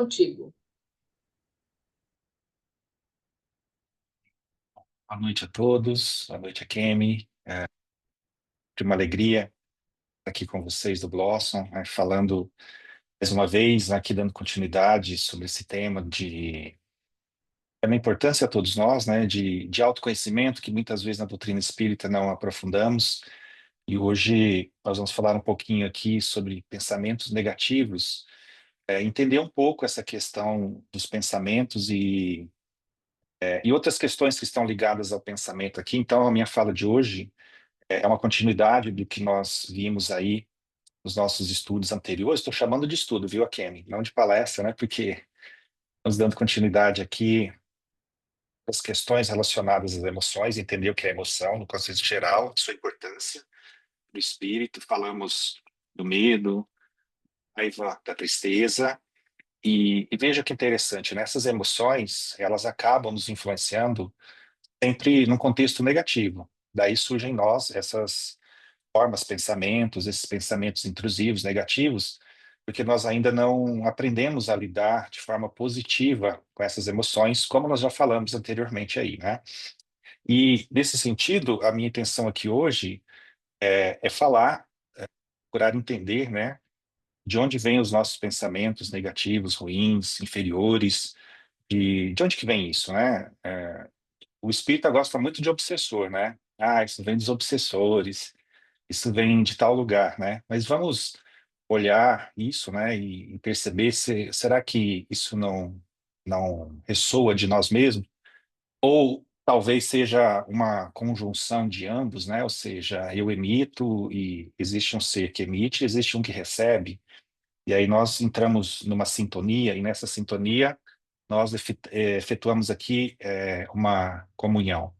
contigo. Boa noite a todos, boa noite a Kemi. De uma alegria estar aqui com vocês do Blossom, falando mais uma vez, aqui dando continuidade sobre esse tema é uma importância a todos nós, né, de autoconhecimento, que muitas vezes na doutrina espírita não aprofundamos. E hoje nós vamos falar um pouquinho aqui sobre pensamentos negativos, entender um pouco essa questão dos pensamentos e outras questões que estão ligadas ao pensamento aqui. Então, a minha fala de hoje é uma continuidade do que nós vimos aí nos nossos estudos anteriores. Estou chamando de estudo, viu, Kemi? Não de palestra, né? Porque estamos dando continuidade aqui às questões relacionadas às emoções, entender o que é emoção no conceito geral, sua importância do espírito. Falamos do medo, raiva, da tristeza. E veja que interessante, né? Essas emoções, elas acabam nos influenciando sempre num contexto negativo. Daí surgem em nós essas formas, pensamentos, esses pensamentos intrusivos, negativos, porque nós ainda não aprendemos a lidar de forma positiva com essas emoções, como nós já falamos anteriormente aí, né? E nesse sentido, a minha intenção aqui hoje é falar, procurar entender, né, de onde vêm os nossos pensamentos negativos, ruins, inferiores, de onde que vem isso, né? O espírita gosta muito de obsessor, né? Ah, isso vem dos obsessores, isso vem de tal lugar, né? Mas vamos olhar isso, né, e perceber se será que isso não ressoa de nós mesmos? Ou talvez seja uma conjunção de ambos, né? Ou seja, eu emito e existe um ser que emite, existe um que recebe, e aí nós entramos numa sintonia, e nessa sintonia nós efetuamos aqui uma comunhão.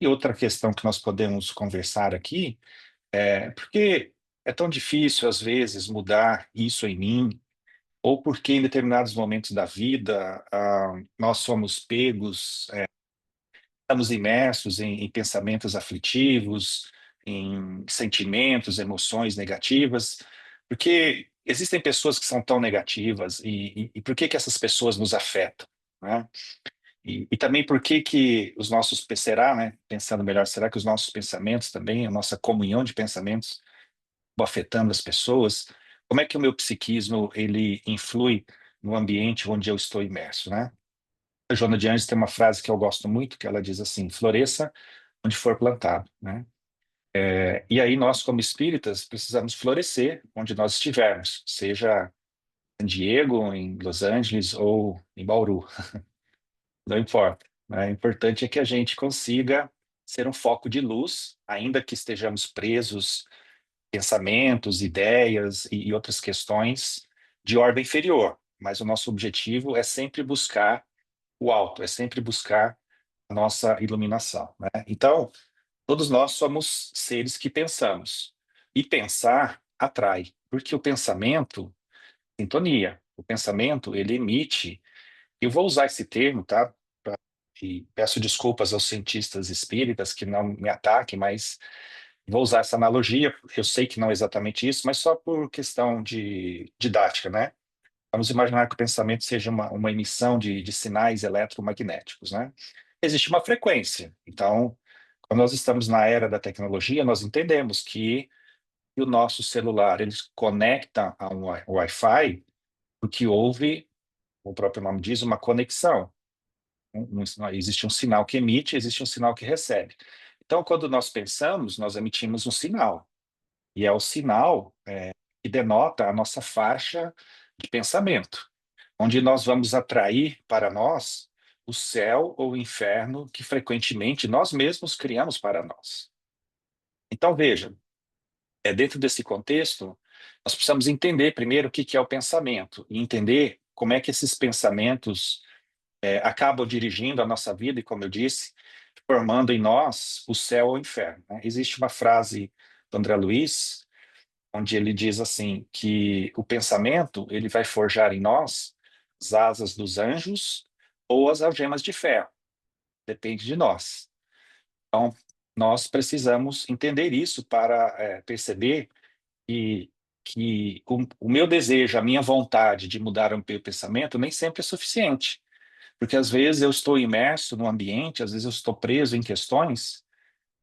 E outra questão que nós podemos conversar aqui porque é tão difícil, às vezes, mudar isso em mim, ou porque em determinados momentos da vida nós somos pegos, estamos imersos em pensamentos aflitivos, em sentimentos, emoções negativas, porque existem pessoas que são tão negativas, e por que que essas pessoas nos afetam, né? E também por que que será, né, pensando melhor, será que os nossos pensamentos também, a nossa comunhão de pensamentos, afetando as pessoas, como é que o meu psiquismo ele influi no ambiente onde eu estou imerso, né? A Joana de Anjos tem uma frase que eu gosto muito, que ela diz assim: floresça onde for plantado, né? E aí nós, como espíritas, precisamos florescer onde nós estivermos, seja em San Diego, em Los Angeles ou em Bauru, não importa, né? O importante é que a gente consiga ser um foco de luz, ainda que estejamos presos pensamentos, ideias e outras questões de ordem inferior. Mas o nosso objetivo é sempre buscar o alto, é sempre buscar a nossa iluminação, né? Então, todos nós somos seres que pensamos. E pensar atrai, porque o pensamento, sintonia, o pensamento, ele emite, eu vou usar esse termo, tá? E peço desculpas aos cientistas espíritas que não me ataquem, mas vou usar essa analogia, eu sei que não é exatamente isso, mas só por questão de didática, né? Vamos imaginar que o pensamento seja uma emissão de sinais eletromagnéticos, né? Existe uma frequência. Então, quando nós estamos na era da tecnologia, nós entendemos que o nosso celular ele se conecta a um Wi-Fi porque houve, o próprio nome diz, uma conexão. Existe um sinal que emite, existe um sinal que recebe. Então, quando nós pensamos, nós emitimos um sinal. E é o sinal que denota a nossa faixa de pensamento, onde nós vamos atrair para nós o céu ou o inferno que frequentemente nós mesmos criamos para nós. Então, veja, dentro desse contexto, nós precisamos entender primeiro o que que é o pensamento e entender como é que esses pensamentos acabam dirigindo a nossa vida e, como eu disse, formando em nós o céu ou o inferno, né? Existe uma frase do André Luiz onde ele diz assim que o pensamento ele vai forjar em nós as asas dos anjos ou as algemas de ferro, depende de nós. Então, nós precisamos entender isso para perceber que que o meu desejo, a minha vontade de mudar o meu pensamento nem sempre é suficiente, porque às vezes eu estou imerso no ambiente, às vezes eu estou preso em questões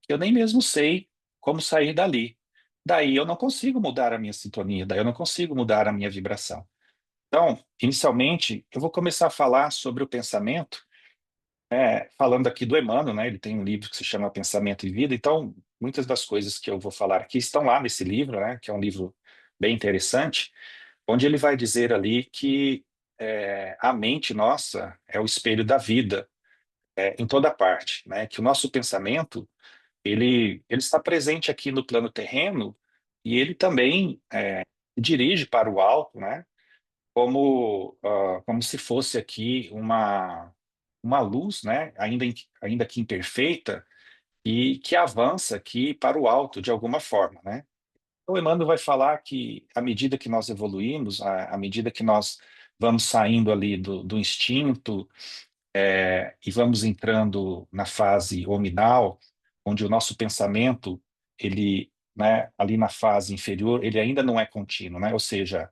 que eu nem mesmo sei como sair dali. Daí eu não consigo mudar a minha sintonia, daí eu não consigo mudar a minha vibração. Então, inicialmente, eu vou começar a falar sobre o pensamento, falando aqui do Emmanuel, né? Ele tem um livro que se chama Pensamento e Vida, então muitas das coisas que eu vou falar aqui estão lá nesse livro, né? Que é um livro bem interessante, onde ele vai dizer ali que a mente nossa é o espelho da vida, em toda parte, né? Que o nosso pensamento ele está presente aqui no plano terreno e ele também dirige para o alto, né? Como se fosse aqui uma luz, né? Ainda que imperfeita, e que avança aqui para o alto de alguma forma, né? O Emmanuel vai falar que à medida que nós evoluímos, à medida que nós vamos saindo ali do instinto, e vamos entrando na fase hominal, onde o nosso pensamento, ele, né, ali na fase inferior, ele ainda não é contínuo, né? Ou seja,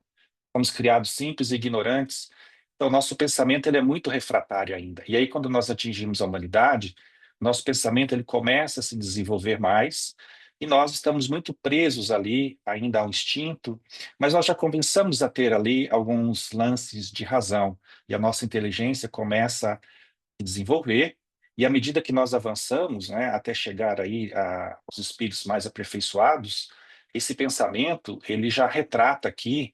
fomos criados simples e ignorantes, então nosso pensamento ele é muito refratário ainda. E aí quando nós atingimos a humanidade, nosso pensamento ele começa a se desenvolver mais, e nós estamos muito presos ali ainda ao instinto, mas nós já começamos a ter ali alguns lances de razão, e a nossa inteligência começa desenvolver, e à medida que nós avançamos, né, até chegar aí aos espíritos mais aperfeiçoados, esse pensamento, ele já retrata aqui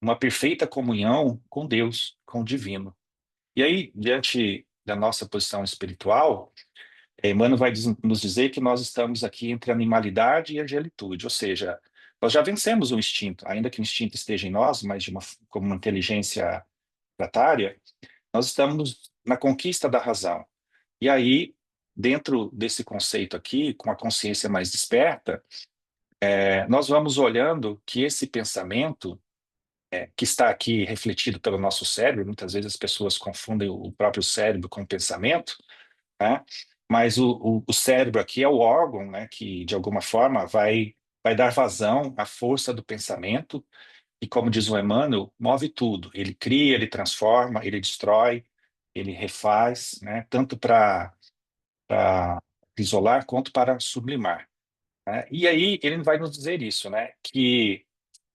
uma perfeita comunhão com Deus, com o divino. E aí, diante da nossa posição espiritual, Emmanuel vai nos dizer que nós estamos aqui entre animalidade e angelitude, ou seja, nós já vencemos o instinto, ainda que o instinto esteja em nós, mas como uma inteligência fratária, nós estamos na conquista da razão. E aí, dentro desse conceito aqui, com a consciência mais desperta, nós vamos olhando que esse pensamento, que está aqui refletido pelo nosso cérebro, muitas vezes as pessoas confundem o próprio cérebro com o pensamento, né? Mas o cérebro aqui é o órgão, né, que de alguma forma vai dar vazão à força do pensamento, e como diz o Emmanuel, move tudo. Ele cria, ele transforma, ele destrói, ele refaz, né, tanto para isolar quanto para sublimar, né? E aí ele vai nos dizer isso, né? Que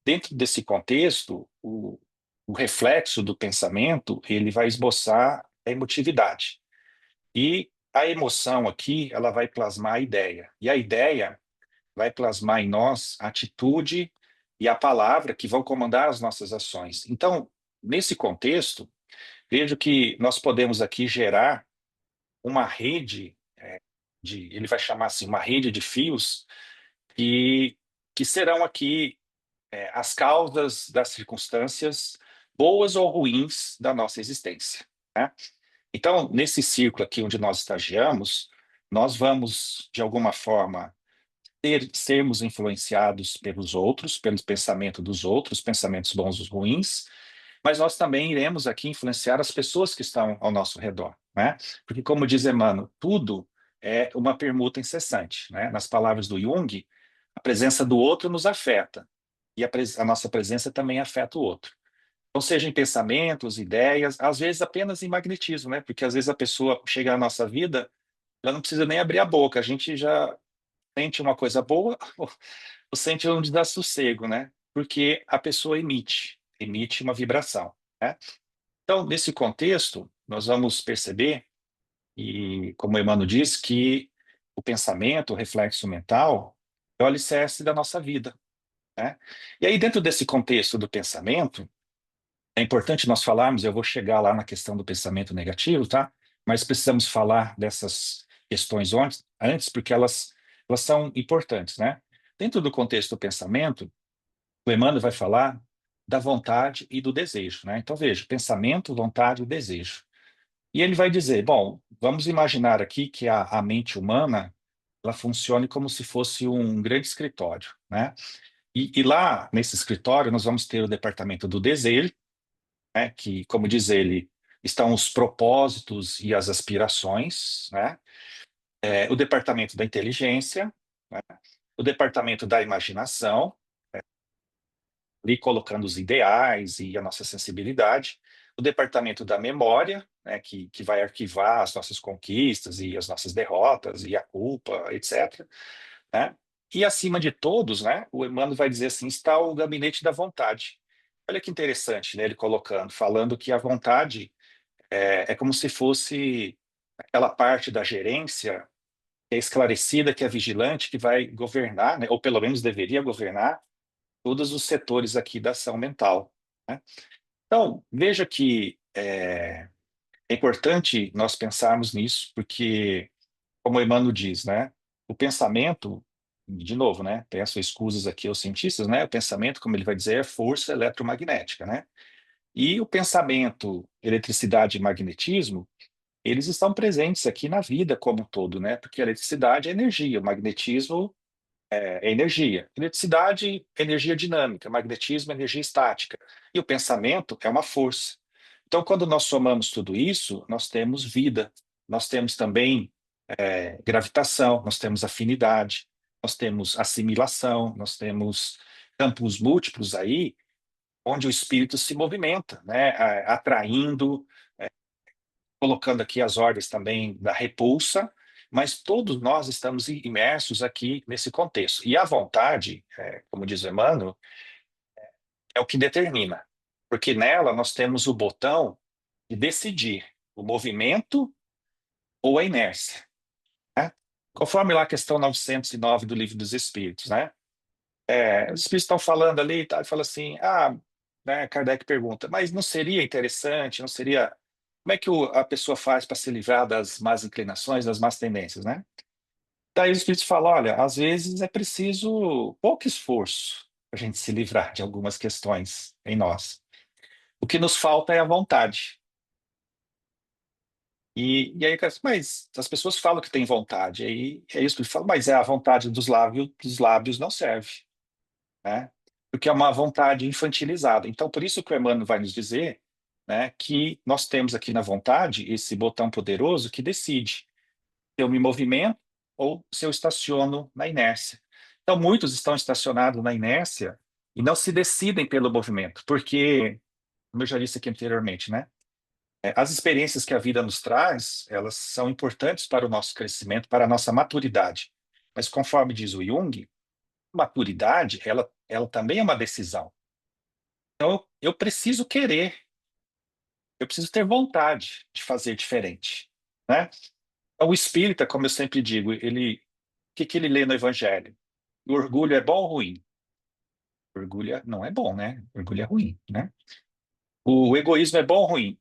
dentro desse contexto, o reflexo do pensamento ele vai esboçar a emotividade. E a emoção aqui ela vai plasmar a ideia. E a ideia vai plasmar em nós a atitude e a palavra que vão comandar as nossas ações. Então, nesse contexto, vejo que nós podemos aqui gerar uma rede ele vai chamar assim, uma rede de fios que, que serão aqui as causas das circunstâncias boas ou ruins da nossa existência, né? Então, nesse círculo aqui onde nós estagiamos, nós vamos, de alguma forma, sermos influenciados pelos outros, pelo pensamento dos outros, pensamentos bons ou ruins, mas nós também iremos aqui influenciar as pessoas que estão ao nosso redor, né? Porque, como diz Emmanuel, tudo é uma permuta incessante, né? Nas palavras do Jung, a presença do outro nos afeta, e a nossa presença também afeta o outro. Então, seja em pensamentos, ideias, às vezes apenas em magnetismo, né? Porque às vezes a pessoa chega na nossa vida, ela não precisa nem abrir a boca, a gente já sente uma coisa boa ou sente um desassossego, né? Porque a pessoa emite uma vibração, né? Então, nesse contexto, nós vamos perceber, e como o Emmanuel diz, que o pensamento, o reflexo mental, é o alicerce da nossa vida, né? E aí, dentro desse contexto do pensamento, é importante nós falarmos, eu vou chegar lá na questão do pensamento negativo, tá? Mas precisamos falar dessas questões antes porque elas são importantes, né? Dentro do contexto do pensamento, o Emmanuel vai falar da vontade e do desejo, né? Então, veja, pensamento, vontade e desejo. E ele vai dizer, bom, vamos imaginar aqui que a mente humana ela funcione como se fosse um grande escritório, né? E lá, nesse escritório, nós vamos ter o departamento do desejo, né? Que, como diz ele, estão os propósitos e as aspirações, né? O departamento da inteligência, né? O departamento da imaginação, ali colocando os ideais e a nossa sensibilidade. O departamento da memória, né, que vai arquivar as nossas conquistas e as nossas derrotas e a culpa, etc., né? E acima de todos, né, o Emmanuel vai dizer assim, está o gabinete da vontade. Olha que interessante, né, ele colocando, falando que a vontade é como se fosse aquela parte da gerência que é esclarecida, que é vigilante, que vai governar, né, ou pelo menos deveria governar, todos os setores aqui da ação mental, né? Então, veja que é importante nós pensarmos nisso, porque, como o Emmanuel diz, né, o pensamento, de novo, né, peço escusas aqui aos cientistas, né, o pensamento, como ele vai dizer, é força eletromagnética, né? E o pensamento, eletricidade e magnetismo, eles estão presentes aqui na vida como um todo, né? Porque a eletricidade é energia, o magnetismo é energia. Eletricidade, energia dinâmica, magnetismo, energia estática. E o pensamento é uma força. Então, quando nós somamos tudo isso, nós temos vida, nós temos também gravitação, nós temos afinidade, nós temos assimilação, nós temos campos múltiplos aí, onde o espírito se movimenta, né? Atraindo, colocando aqui as ordens também da repulsa, mas todos nós estamos imersos aqui nesse contexto. E a vontade, como diz o Emmanuel, é o que determina, porque nela nós temos o botão de decidir o movimento ou a inércia, né? Conforme lá a questão 909 do Livro dos Espíritos, né? Os Espíritos estão falando ali e tal, e fala assim, né, Kardec pergunta, mas não seria interessante, não seria... Como é que a pessoa faz para se livrar das más inclinações, das más tendências, né? Daí os Espíritos falam, olha, às vezes é preciso pouco esforço para a gente se livrar de algumas questões em nós. O que nos falta é a vontade. E aí, cara, mas as pessoas falam que têm vontade. Aí é isso que ele fala, mas é a vontade dos lábios não serve, né? Porque é uma vontade infantilizada. Então, por isso que o Emmanuel vai nos dizer, né, que nós temos aqui na vontade esse botão poderoso que decide se eu me movimento ou se eu estaciono na inércia. Então, muitos estão estacionados na inércia e não se decidem pelo movimento, porque, como eu já disse aqui anteriormente, né, as experiências que a vida nos traz, elas são importantes para o nosso crescimento, para a nossa maturidade. Mas conforme diz o Jung, maturidade, ela também é uma decisão. Então, eu preciso querer, eu preciso ter vontade de fazer diferente, né? Então, o espírita, como eu sempre digo, o que que ele lê no Evangelho? O orgulho é bom ou ruim? Orgulho não é bom, né? Orgulho é ruim, né? O egoísmo é bom ou ruim?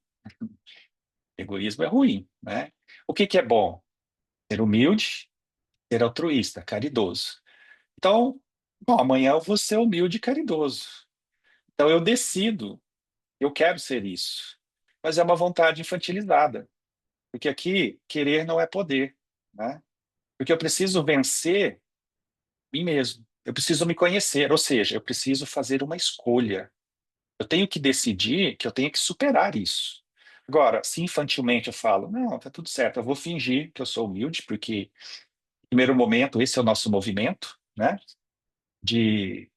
Egoísmo é ruim, né? O que que é bom? Ser humilde, ser altruísta, caridoso. Então, bom, amanhã eu vou ser humilde e caridoso. Então eu decido, eu quero ser isso. Mas é uma vontade infantilizada, porque aqui querer não é poder, né? Porque eu preciso vencer mim mesmo. Eu preciso me conhecer, ou seja, eu preciso fazer uma escolha. Eu tenho que decidir que eu tenho que superar isso. Agora, se infantilmente eu falo, não, tá tudo certo, eu vou fingir que eu sou humilde, porque, no primeiro momento, esse é o nosso movimento, né? De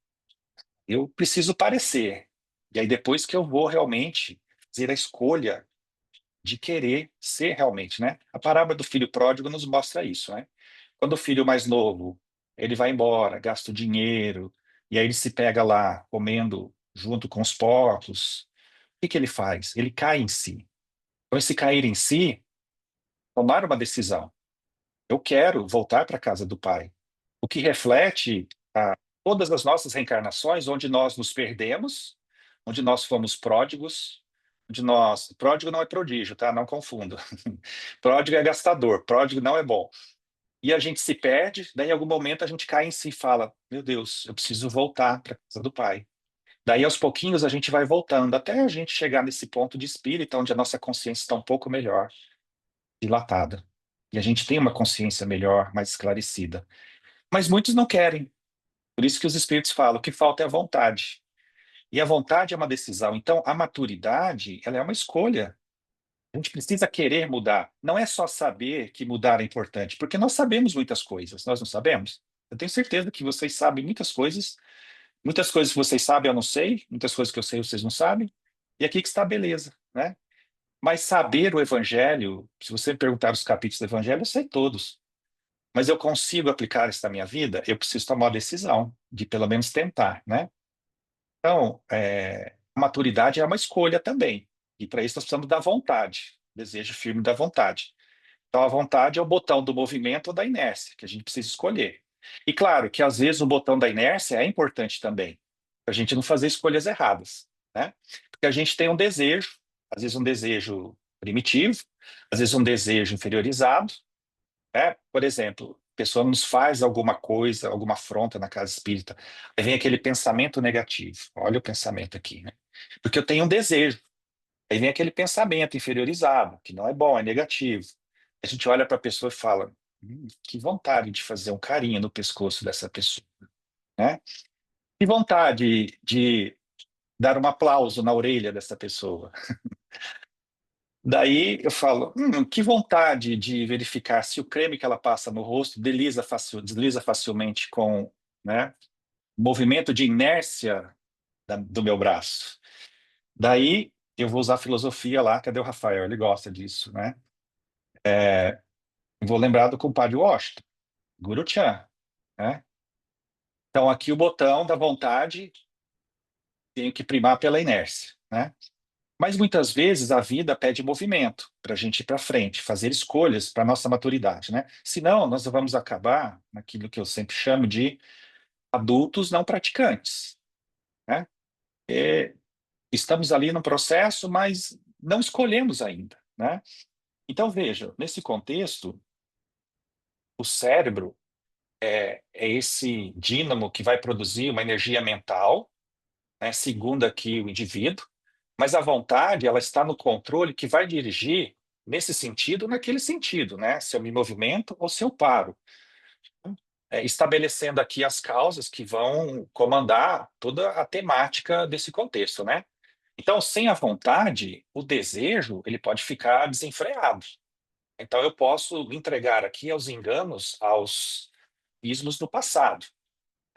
eu preciso parecer. E aí, depois que eu vou realmente fazer a escolha de querer ser realmente, né? A parábola do filho pródigo nos mostra isso, né? Quando o filho mais novo, ele vai embora, gasta o dinheiro, e aí ele se pega lá comendo junto com os porcos. O que que ele faz? Ele cai em si. Então, esse cair em si, tomar uma decisão. Eu quero voltar para a casa do Pai. O que reflete todas as nossas reencarnações, onde nós nos perdemos, onde nós fomos pródigos, onde nós... Pródigo não é prodígio, tá? Não confunda. Pródigo é gastador, pródigo não é bom. E a gente se perde, daí em algum momento a gente cai em si e fala, meu Deus, eu preciso voltar para a casa do Pai. Daí aos pouquinhos a gente vai voltando, até a gente chegar nesse ponto de espírito, onde a nossa consciência está um pouco melhor, dilatada. E a gente tem uma consciência melhor, mais esclarecida. Mas muitos não querem. Por isso que os espíritos falam, o que falta é a vontade. E a vontade é uma decisão. Então, a maturidade, ela é uma escolha. A gente precisa querer mudar. Não é só saber que mudar é importante, porque nós sabemos muitas coisas, nós não sabemos? Eu tenho certeza que vocês sabem muitas coisas, Muitas coisas que vocês sabem eu não sei, muitas coisas que eu sei vocês não sabem, e aqui que está a beleza, né? Mas saber o Evangelho, se você me perguntar os capítulos do Evangelho, eu sei todos. Mas eu consigo aplicar isso na minha vida? Eu preciso tomar uma decisão, de pelo menos tentar, né? Então, a maturidade é uma escolha também. E para isso nós precisamos da vontade, desejo firme da vontade. Então, a vontade é o botão do movimento ou da inércia, que a gente precisa escolher. E claro que às vezes o botão da inércia é importante também, para a gente não fazer escolhas erradas, né? Porque a gente tem um desejo, às vezes um desejo primitivo, às vezes um desejo inferiorizado, né? Por exemplo, a pessoa nos faz alguma coisa, alguma afronta na casa espírita, aí vem aquele pensamento negativo. Olha o pensamento aqui, né? Porque eu tenho um desejo. Aí vem aquele pensamento inferiorizado, que não é bom, é negativo. A gente olha para a pessoa e fala: que vontade de fazer um carinho no pescoço dessa pessoa, né? Que vontade de dar um aplauso na orelha dessa pessoa. Daí eu falo: que vontade de verificar se o creme que ela passa no rosto desliza facilmente com, né, movimento de inércia do meu braço. Daí eu vou usar a filosofia lá, cadê o Rafael? Ele gosta disso, né? Vou lembrar do compadre Washington, Guru Chan, né? Então, aqui o botão da vontade tem que primar pela inércia, né? Mas muitas vezes a vida pede movimento para a gente ir para frente, fazer escolhas para a nossa maturidade, né? Senão, nós vamos acabar naquilo que eu sempre chamo de adultos não praticantes, né? É, estamos ali no processo, mas não escolhemos ainda, né? Então, veja, nesse contexto, o cérebro é esse dínamo que vai produzir uma energia mental, né, segundo aqui o indivíduo, mas a vontade, ela está no controle que vai dirigir nesse sentido, naquele sentido, né? Se eu me movimento ou se eu paro. Estabelecendo aqui as causas que vão comandar toda a temática desse contexto, né? Então, sem a vontade, o desejo, ele pode ficar desenfreado. Então, eu posso me entregar aqui aos enganos, aos ismos do passado,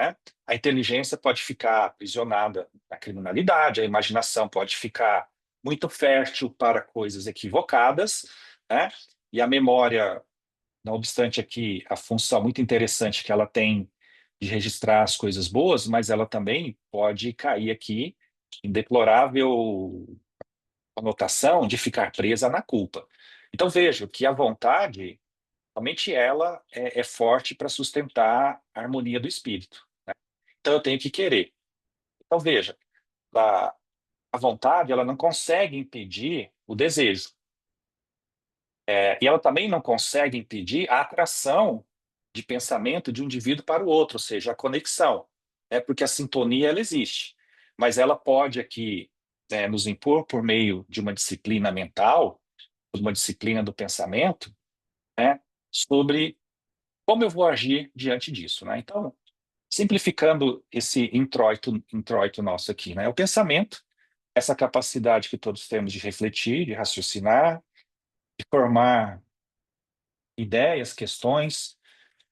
né? A inteligência pode ficar aprisionada na criminalidade, a imaginação pode ficar muito fértil para coisas equivocadas, né? E a memória, não obstante aqui a função muito interessante que ela tem de registrar as coisas boas, mas ela também pode cair aqui em deplorável conotação de ficar presa na culpa. Então vejo que a vontade, somente ela é forte para sustentar a harmonia do espírito. Então eu tenho que querer. Então veja, a, a vontade ela não consegue impedir o desejo. E ela também não consegue impedir a atração de pensamento de um indivíduo para o outro, ou seja, a conexão, né? Porque a sintonia ela existe, mas ela pode aqui, nos impor por meio de uma disciplina mental, uma disciplina do pensamento, né? Sobre como eu vou agir diante disso, né? Então, simplificando esse introito nosso aqui, né? O pensamento, essa capacidade que todos temos de refletir, de raciocinar, de formar ideias, questões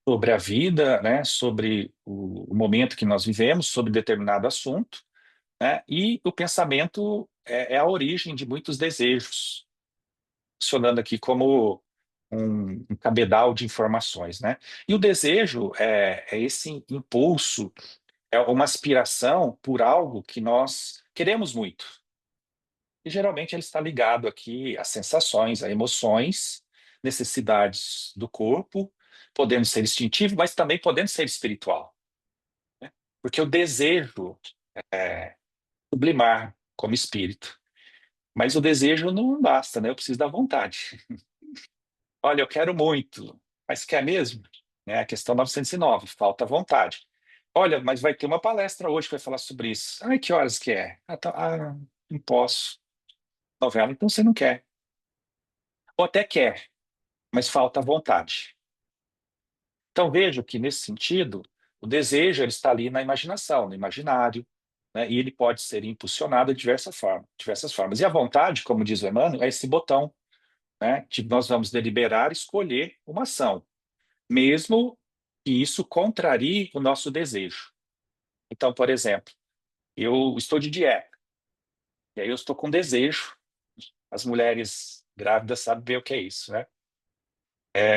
sobre a vida, né? Sobre o momento que nós vivemos, sobre determinado assunto, né? E o pensamento é a origem de muitos desejos, funcionando aqui como um cabedal de informações, né? E o desejo é esse impulso, é uma aspiração por algo que nós queremos muito. E geralmente ele está ligado aqui às sensações, a emoções, necessidades do corpo, podendo ser instintivo, mas também podendo ser espiritual, né? Porque o desejo é sublimar como espírito. Mas o desejo não basta, né? Eu preciso da vontade. Olha, eu quero muito, mas quer mesmo? A questão 909, falta vontade. Olha, mas vai ter uma palestra hoje que vai falar sobre isso. Ai, que horas que é? Não posso. Novela, então você não quer. Ou até quer, mas falta vontade. Então vejo que, nesse sentido, o desejo ele está ali na imaginação, no imaginário, né? E ele pode ser impulsionado de diversas formas. E a vontade, como diz o Emmanuel, é esse botão, né? Que nós vamos deliberar, escolher uma ação, mesmo que isso contrarie o nosso desejo. Então, por exemplo, eu estou de dieta, e aí eu estou com desejo. As mulheres grávidas sabem bem o que é isso, né?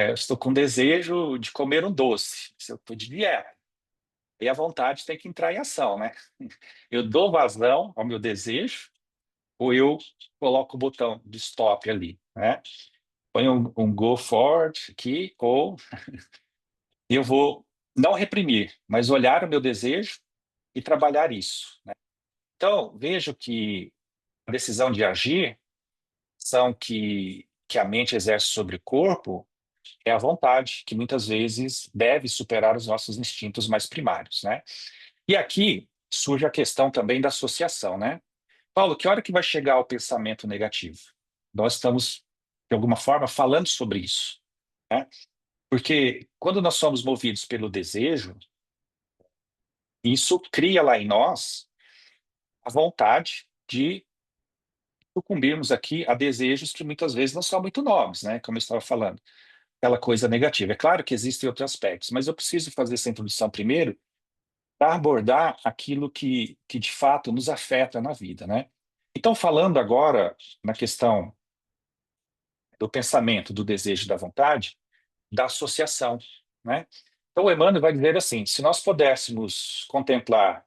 Eu estou com desejo de comer um doce, se eu estou de dieta. E a vontade tem que entrar em ação, né? Eu dou vazão ao meu desejo, ou eu coloco o botão de stop ali, né? Põe um go forward aqui, ou eu vou não reprimir, mas olhar o meu desejo e trabalhar isso, né? Então, vejo que a decisão de agir, ação que a mente exerce sobre o corpo, é a vontade, que muitas vezes deve superar os nossos instintos mais primários, né? E aqui surge a questão também da associação, né? Paulo, que hora que vai chegar o pensamento negativo? Nós estamos, de alguma forma, falando sobre isso, né? Porque quando nós somos movidos pelo desejo, isso cria lá em nós a vontade de sucumbirmos aqui a desejos que muitas vezes não são muito nobres, né? Como eu estava falando, aquela coisa negativa. É claro que existem outros aspectos, mas eu preciso fazer essa introdução primeiro para abordar aquilo que de fato nos afeta na vida, né? Então, falando agora na questão do pensamento, do desejo, da vontade, da associação, né? Então, o Emmanuel vai dizer assim: se nós pudéssemos contemplar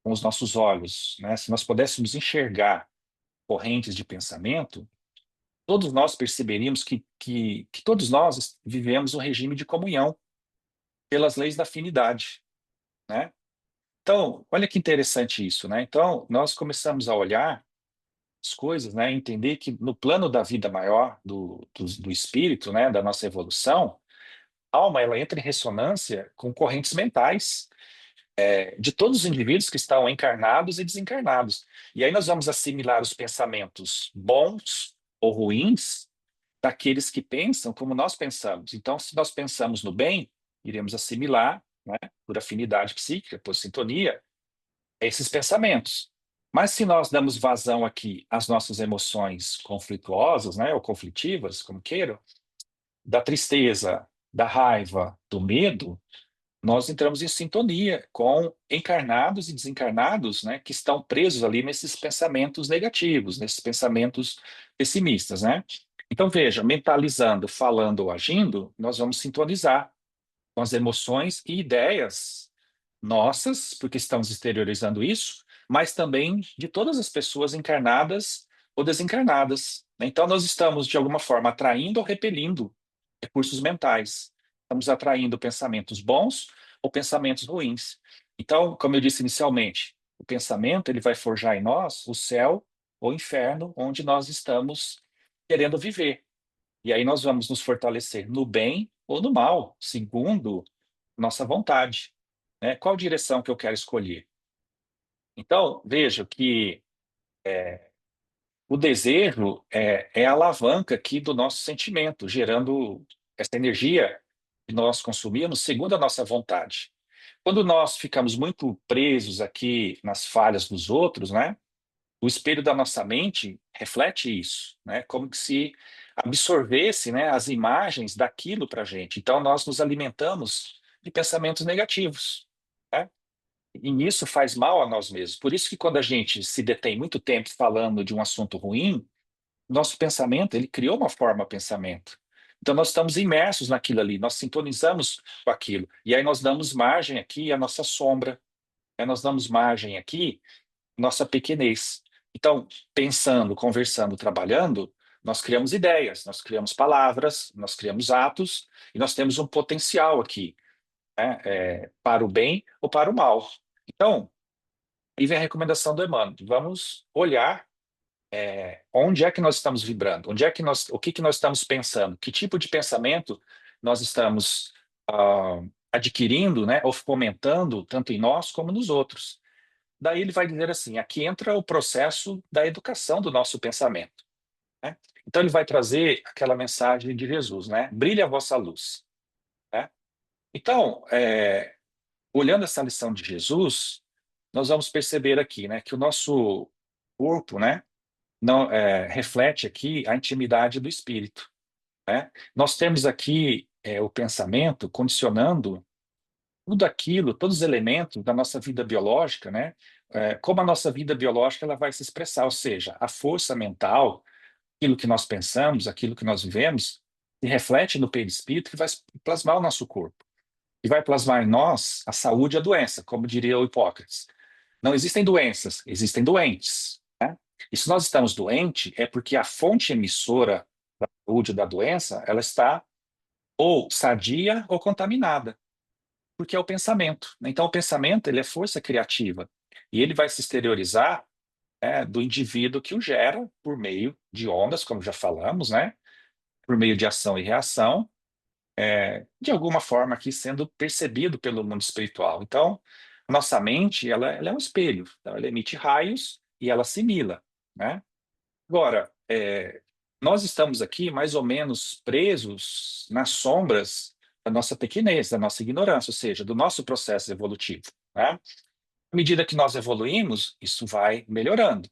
com os nossos olhos, né? Se nós pudéssemos enxergar correntes de pensamento, todos nós perceberíamos que todos nós vivemos um regime de comunhão pelas leis da afinidade, né? Então, olha que interessante isso, né? Então, nós começamos a olhar as coisas, né? Entender que no plano da vida maior do espírito, né? Da nossa evolução, a alma ela entra em ressonância com correntes mentais de todos os indivíduos que estão encarnados e desencarnados. E aí nós vamos assimilar os pensamentos bons ou ruins daqueles que pensam como nós pensamos. Então, se nós pensamos no bem, iremos assimilar, né, por afinidade psíquica, por sintonia, esses pensamentos. Mas se nós damos vazão aqui às nossas emoções conflituosas, né, ou conflitivas, como queiram, da tristeza, da raiva, do medo, nós entramos em sintonia com encarnados e desencarnados, né, que estão presos ali nesses pensamentos negativos, nesses pensamentos pessimistas, né? Então, veja, mentalizando, falando ou agindo, nós vamos sintonizar com as emoções e ideias nossas, porque estamos exteriorizando isso, mas também de todas as pessoas encarnadas ou desencarnadas, né? Então, nós estamos, de alguma forma, atraindo ou repelindo recursos mentais. Estamos atraindo pensamentos bons ou pensamentos ruins. Então, como eu disse inicialmente, o pensamento ele vai forjar em nós o céu ou inferno onde nós estamos querendo viver. E aí nós vamos nos fortalecer no bem ou no mal, segundo nossa vontade, né? Qual direção que eu quero escolher? Então, vejo que o desejo é a alavanca aqui do nosso sentimento, gerando essa energia que nós consumimos segundo a nossa vontade. Quando nós ficamos muito presos aqui nas falhas dos outros, né? O espelho da nossa mente reflete isso, né? Como que se absorvesse, né, as imagens daquilo para a gente. Então, nós nos alimentamos de pensamentos negativos, né? E isso faz mal a nós mesmos. Por isso que quando a gente se detém muito tempo falando de um assunto ruim, nosso pensamento, ele criou uma forma de pensamento. Então, nós estamos imersos naquilo ali, nós sintonizamos com aquilo. E aí nós damos margem aqui à nossa sombra, nós damos margem aqui nossa pequenez. Então, pensando, conversando, trabalhando, nós criamos ideias, nós criamos palavras, nós criamos atos, e nós temos um potencial aqui, né, para o bem ou para o mal. Então, aí vem a recomendação do Emmanuel. Vamos olhar onde é que nós estamos vibrando, onde é que nós, o que que nós estamos pensando, que tipo de pensamento nós estamos adquirindo, né, ou fomentando, tanto em nós como nos outros. Daí ele vai dizer assim: aqui entra o processo da educação do nosso pensamento, né? Então ele vai trazer aquela mensagem de Jesus, né? Brilhe a vossa luz, né? Então, olhando essa lição de Jesus, nós vamos perceber aqui, né, que o nosso corpo, né, não reflete aqui a intimidade do espírito, né? Nós temos aqui o pensamento condicionando tudo aquilo, todos os elementos da nossa vida biológica, né? Como a nossa vida biológica ela vai se expressar, ou seja, a força mental, aquilo que nós pensamos, aquilo que nós vivemos, se reflete no perispírito que vai plasmar o nosso corpo. E vai plasmar em nós a saúde e a doença, como diria o Hipócrates. Não existem doenças, existem doentes. Né? E se nós estamos doentes, é porque a fonte emissora da saúde da doença, ela está ou sadia ou contaminada, porque é o pensamento. Então, o pensamento ele é força criativa e ele vai se exteriorizar do indivíduo que o gera por meio de ondas, como já falamos, né? Por meio de ação e reação, de alguma forma aqui sendo percebido pelo mundo espiritual. Então, a nossa mente, ela é um espelho, então ela emite raios e ela assimila, né? Agora, nós estamos aqui mais ou menos presos nas sombras da nossa pequenez, da nossa ignorância, ou seja, do nosso processo evolutivo, né? À medida que nós evoluímos, isso vai melhorando.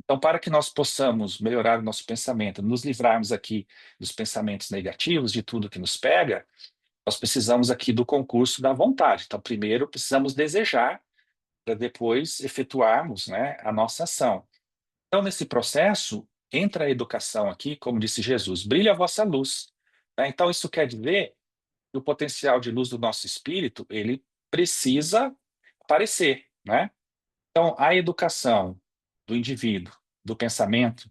Então, para que nós possamos melhorar o nosso pensamento, nos livrarmos aqui dos pensamentos negativos, de tudo que nos pega, nós precisamos aqui do concurso da vontade. Então, primeiro precisamos desejar, para depois efetuarmos, né, a nossa ação. Então, nesse processo, entra a educação aqui, como disse Jesus, brilha a vossa luz. Né? Então, isso quer dizer que o potencial de luz do nosso espírito, ele precisa aparecer, né? Então, a educação do indivíduo, do pensamento,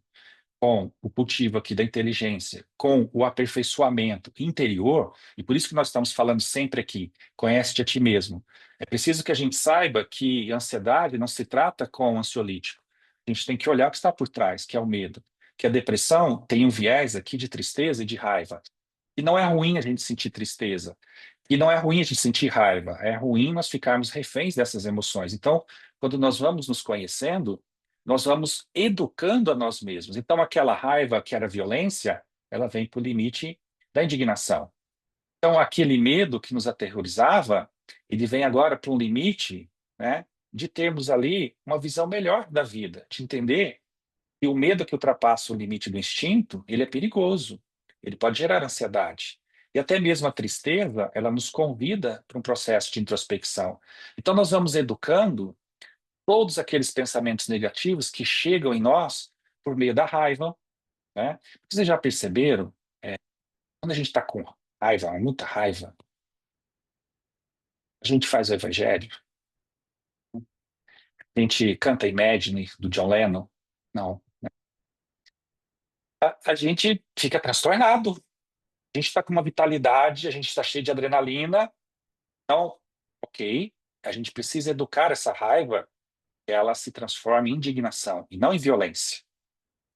com o cultivo aqui da inteligência, com o aperfeiçoamento interior, e por isso que nós estamos falando sempre aqui, conhece-te a ti mesmo. É preciso que a gente saiba que a ansiedade não se trata com ansiolítico. A gente tem que olhar o que está por trás, que é o medo. Que a depressão tem um viés aqui de tristeza e de raiva. E não é ruim a gente sentir tristeza. E não é ruim a gente sentir raiva. É ruim nós ficarmos reféns dessas emoções. Então, quando nós vamos nos conhecendo, nós vamos educando a nós mesmos. Então, aquela raiva que era violência, ela vem para o limite da indignação. Então, aquele medo que nos aterrorizava, ele vem agora para um limite, né, de termos ali uma visão melhor da vida, de entender que o medo que ultrapassa o limite do instinto, ele é perigoso. Ele pode gerar ansiedade. E até mesmo a tristeza, ela nos convida para um processo de introspecção. Então, nós vamos educando todos aqueles pensamentos negativos que chegam em nós por meio da raiva, né? Vocês já perceberam, quando a gente está com raiva, muita raiva, a gente faz o evangelho, a gente canta Imagine, do John Lennon, não. A gente fica transtornado, a gente está com uma vitalidade, a gente está cheio de adrenalina, então, ok, a gente precisa educar essa raiva, que ela se transforme em indignação e não em violência.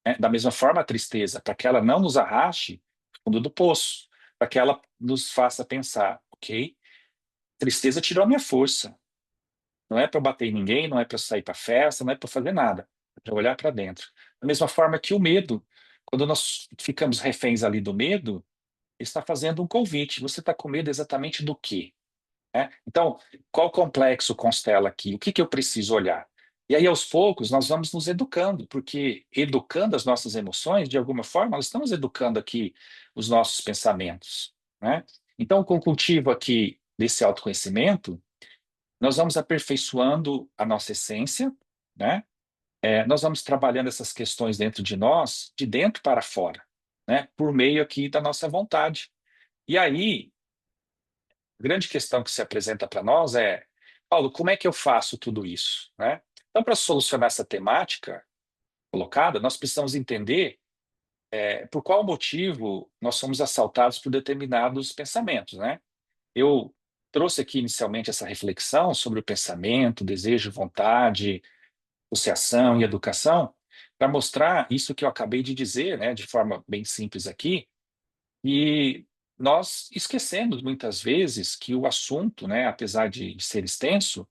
Né? Da mesma forma, a tristeza, para que ela não nos arraste no fundo do poço, para que ela nos faça pensar, ok, tristeza tirou a minha força. Não é para bater em ninguém, não é para sair para festa, não é para fazer nada. É para olhar para dentro. Da mesma forma que o medo, quando nós ficamos reféns ali do medo, ele está fazendo um convite. Você está com medo exatamente do quê? Né? Então, qual complexo constela aqui? O que que eu preciso olhar? E aí, aos poucos, nós vamos nos educando, porque educando as nossas emoções, de alguma forma, nós estamos educando aqui os nossos pensamentos. Né? Então, com o cultivo aqui desse autoconhecimento, nós vamos aperfeiçoando a nossa essência, né? Nós vamos trabalhando essas questões dentro de nós, de dentro para fora, né? Por meio aqui da nossa vontade. E aí, a grande questão que se apresenta para nós é, Paulo, como é que eu faço tudo isso, né? Então, para solucionar essa temática colocada, nós precisamos entender por qual motivo nós somos assaltados por determinados pensamentos, né? Eu trouxe aqui inicialmente essa reflexão sobre o pensamento, desejo, vontade, associação e educação, para mostrar isso que eu acabei de dizer, né, de forma bem simples aqui, e nós esquecemos muitas vezes que o assunto, né, apesar de ser extenso,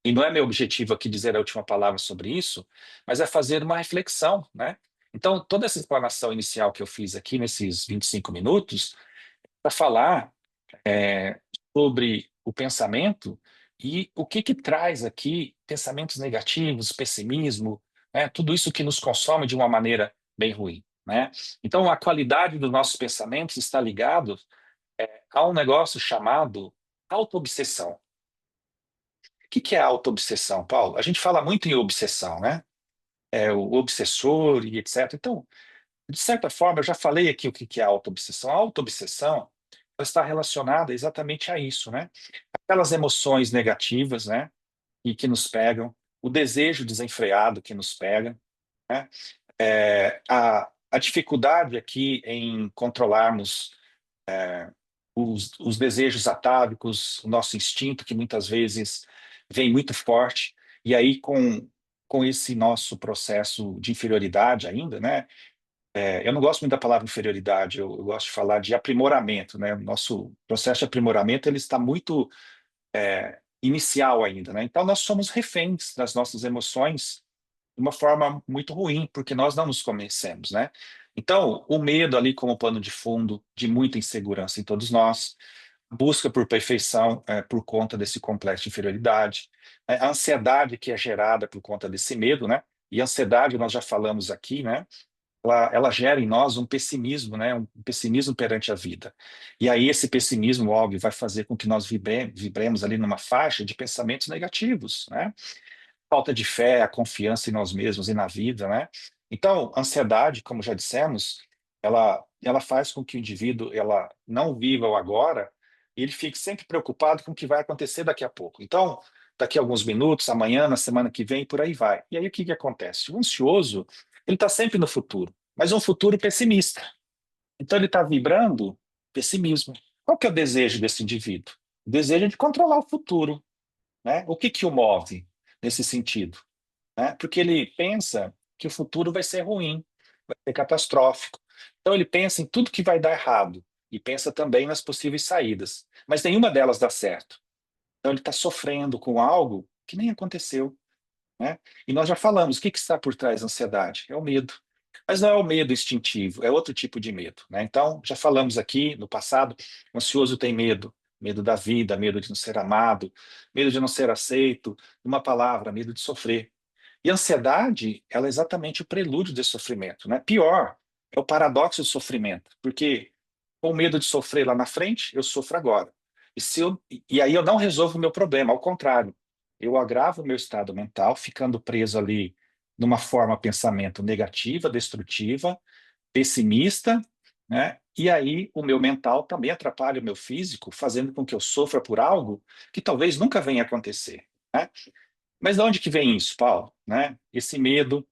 e não é meu objetivo aqui dizer a última palavra sobre isso, mas é fazer uma reflexão, né? Então, toda essa explanação inicial que eu fiz aqui nesses 25 minutos, para falar sobre o pensamento e o que que traz aqui pensamentos negativos, pessimismo, né? Tudo isso que nos consome de uma maneira bem ruim, né? Então, a qualidade dos nossos pensamentos está ligado a um negócio chamado autoobsessão. que é a autoobsessão, Paulo? A gente fala muito em obsessão, né? O obsessor e etc. Então, de certa forma, eu já falei aqui o que é a autoobsessão. A autoobsessão ela está relacionada exatamente a isso, né? Aquelas emoções negativas, né? E que nos pegam, o desejo desenfreado que nos pega, né? A dificuldade aqui em controlarmos os desejos atávicos, o nosso instinto, que muitas vezes vem muito forte, e aí com esse nosso processo de inferioridade ainda, né? Eu não gosto muito da palavra inferioridade, eu gosto de falar de aprimoramento, né? O nosso processo de aprimoramento ele está muito inicial ainda, né? Então nós somos reféns das nossas emoções de uma forma muito ruim, porque nós não nos conhecemos, né? Então, o medo ali como pano de fundo de muita insegurança em todos nós, busca por perfeição por conta desse complexo de inferioridade, a ansiedade que é gerada por conta desse medo, né? E a ansiedade, nós já falamos aqui, né? Ela gera em nós um pessimismo, né? Um pessimismo perante a vida. E aí esse pessimismo, óbvio, vai fazer com que nós vibremos ali numa faixa de pensamentos negativos, né? Falta de fé, a confiança em nós mesmos e na vida, né? Então, ansiedade, como já dissemos, ela faz com que o indivíduo ela não viva o agora e ele fique sempre preocupado com o que vai acontecer daqui a pouco. Então, daqui a alguns minutos, amanhã, na semana que vem, por aí vai. E aí o que que acontece? O ansioso, ele está sempre no futuro, mas um futuro pessimista. Então, ele está vibrando pessimismo. Qual que é o desejo desse indivíduo? O desejo é de controlar o futuro, né? O que que o move nesse sentido? Né? Porque ele pensa que o futuro vai ser ruim, vai ser catastrófico. Então ele pensa em tudo que vai dar errado e pensa também nas possíveis saídas, mas nenhuma delas dá certo. Então ele está sofrendo com algo que nem aconteceu, né? E nós já falamos, o que que está por trás da ansiedade? É o medo. Mas não é o medo instintivo, é outro tipo de medo, né? Então, já falamos aqui no passado, o ansioso tem medo, medo da vida, medo de não ser amado, medo de não ser aceito, uma palavra, medo de sofrer. E a ansiedade, ela é exatamente o prelúdio desse sofrimento, né? Pior, é o paradoxo do sofrimento, porque com medo de sofrer lá na frente, eu sofro agora. E aí eu não resolvo o meu problema, ao contrário, eu agravo o meu estado mental, ficando preso ali numa forma pensamento negativa, destrutiva, pessimista, né? E aí o meu mental também atrapalha o meu físico, fazendo com que eu sofra por algo que talvez nunca venha a acontecer, né? Mas de onde que vem isso, Paulo? Né? Esse medo,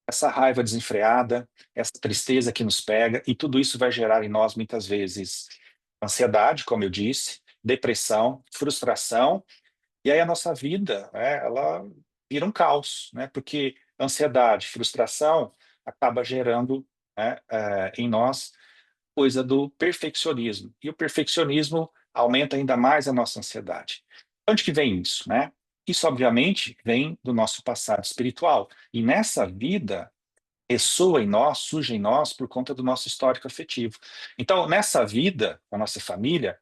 essa raiva desenfreada, essa tristeza que nos pega, e tudo isso vai gerar em nós, muitas vezes, ansiedade, como eu disse, depressão, frustração, e aí a nossa vida, né, ela vira um caos, né? Porque ansiedade, frustração acaba gerando, né, em nós coisa do perfeccionismo. E o perfeccionismo aumenta ainda mais a nossa ansiedade. Onde que vem isso, né? Isso, obviamente, vem do nosso passado espiritual. E nessa vida, ressoa em nós, surge em nós por conta do nosso histórico afetivo. Então, nessa vida, a nossa família,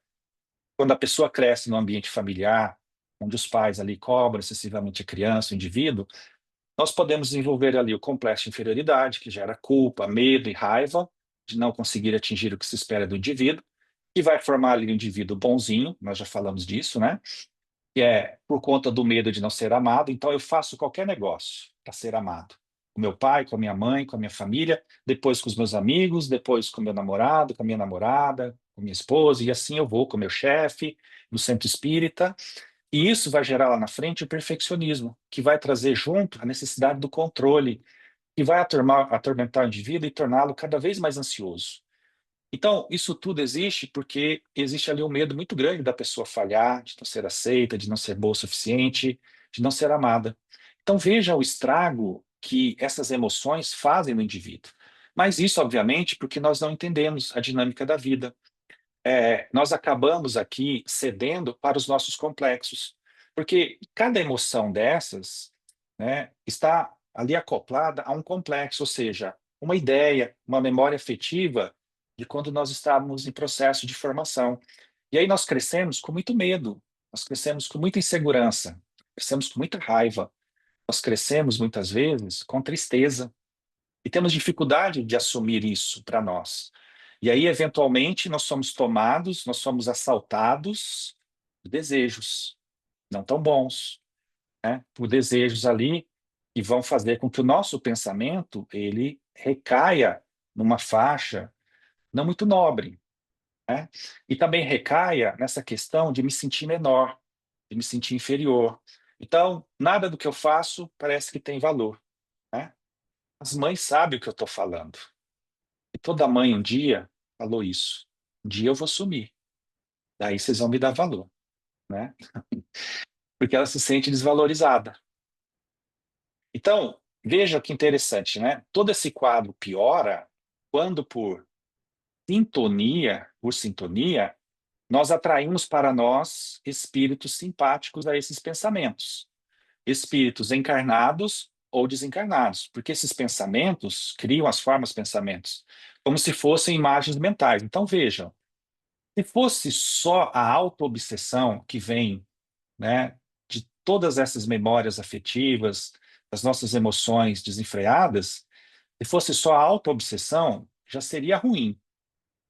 quando a pessoa cresce no ambiente familiar, onde os pais ali cobram excessivamente a criança, o indivíduo, nós podemos desenvolver ali o complexo de inferioridade, que gera culpa, medo e raiva de não conseguir atingir o que se espera do indivíduo, que vai formar ali um indivíduo bonzinho, nós já falamos disso, né? Que é por conta do medo de não ser amado, então eu faço qualquer negócio para ser amado. Com meu pai, com a minha mãe, com a minha família, depois com os meus amigos, depois com meu namorado, com a minha namorada, com minha esposa, e assim eu vou com meu chefe, no centro espírita, e isso vai gerar lá na frente o perfeccionismo, que vai trazer junto a necessidade do controle, que vai atormentar o indivíduo e torná-lo cada vez mais ansioso. Então, isso tudo existe porque existe ali um medo muito grande da pessoa falhar, de não ser aceita, de não ser boa o suficiente, de não ser amada. Então, veja o estrago que essas emoções fazem no indivíduo. Mas isso, obviamente, porque nós não entendemos a dinâmica da vida. Nós acabamos aqui cedendo para os nossos complexos, porque cada emoção dessas, né, está ali acoplada a um complexo, ou seja, uma ideia, uma memória afetiva de quando nós estávamos em processo de formação. E aí nós crescemos com muito medo, nós crescemos com muita insegurança, crescemos com muita raiva, nós crescemos muitas vezes com tristeza, e temos dificuldade de assumir isso para nós. E aí, eventualmente, nós somos tomados, nós somos assaltados de desejos não tão bons. né? Por desejos ali que vão fazer com que o nosso pensamento ele recaia numa faixa não muito nobre, né? E também recaia nessa questão de me sentir menor, de me sentir inferior. Então, nada do que eu faço parece que tem valor, né? As mães sabem o que eu estou falando. E toda mãe um dia falou isso. Um dia eu vou sumir. Daí vocês vão me dar valor, né? Porque ela se sente desvalorizada. Então, veja que interessante, né? Todo esse quadro piora quando, por sintonia, nós atraímos para nós espíritos simpáticos a esses pensamentos. Espíritos encarnados ou desencarnados, porque esses pensamentos criam as formas pensamentos, como se fossem imagens mentais. Então, vejam, se fosse só a autoobsessão que vem, né, de todas essas memórias afetivas, das nossas emoções desenfreadas, se fosse só a autoobsessão, já seria ruim.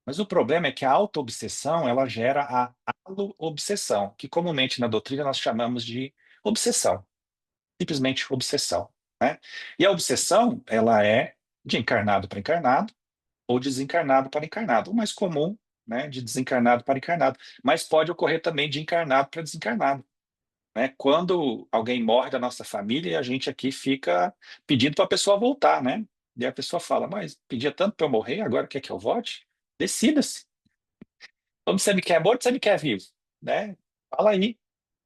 Mas o problema é que a autoobsessão, ela gera a aloobsessão, que comumente na doutrina nós chamamos de obsessão, simplesmente obsessão, né? E a obsessão, ela é de encarnado para encarnado ou desencarnado para encarnado. O mais comum, né, de desencarnado para encarnado, mas pode ocorrer também de encarnado para desencarnado, né? Quando alguém morre da nossa família, a gente aqui fica pedindo para a pessoa voltar, né? E a pessoa fala, mas pedia tanto para eu morrer, agora quer que eu volte? Decida-se. Como você me quer morto, você me quer vivo, né? Fala aí,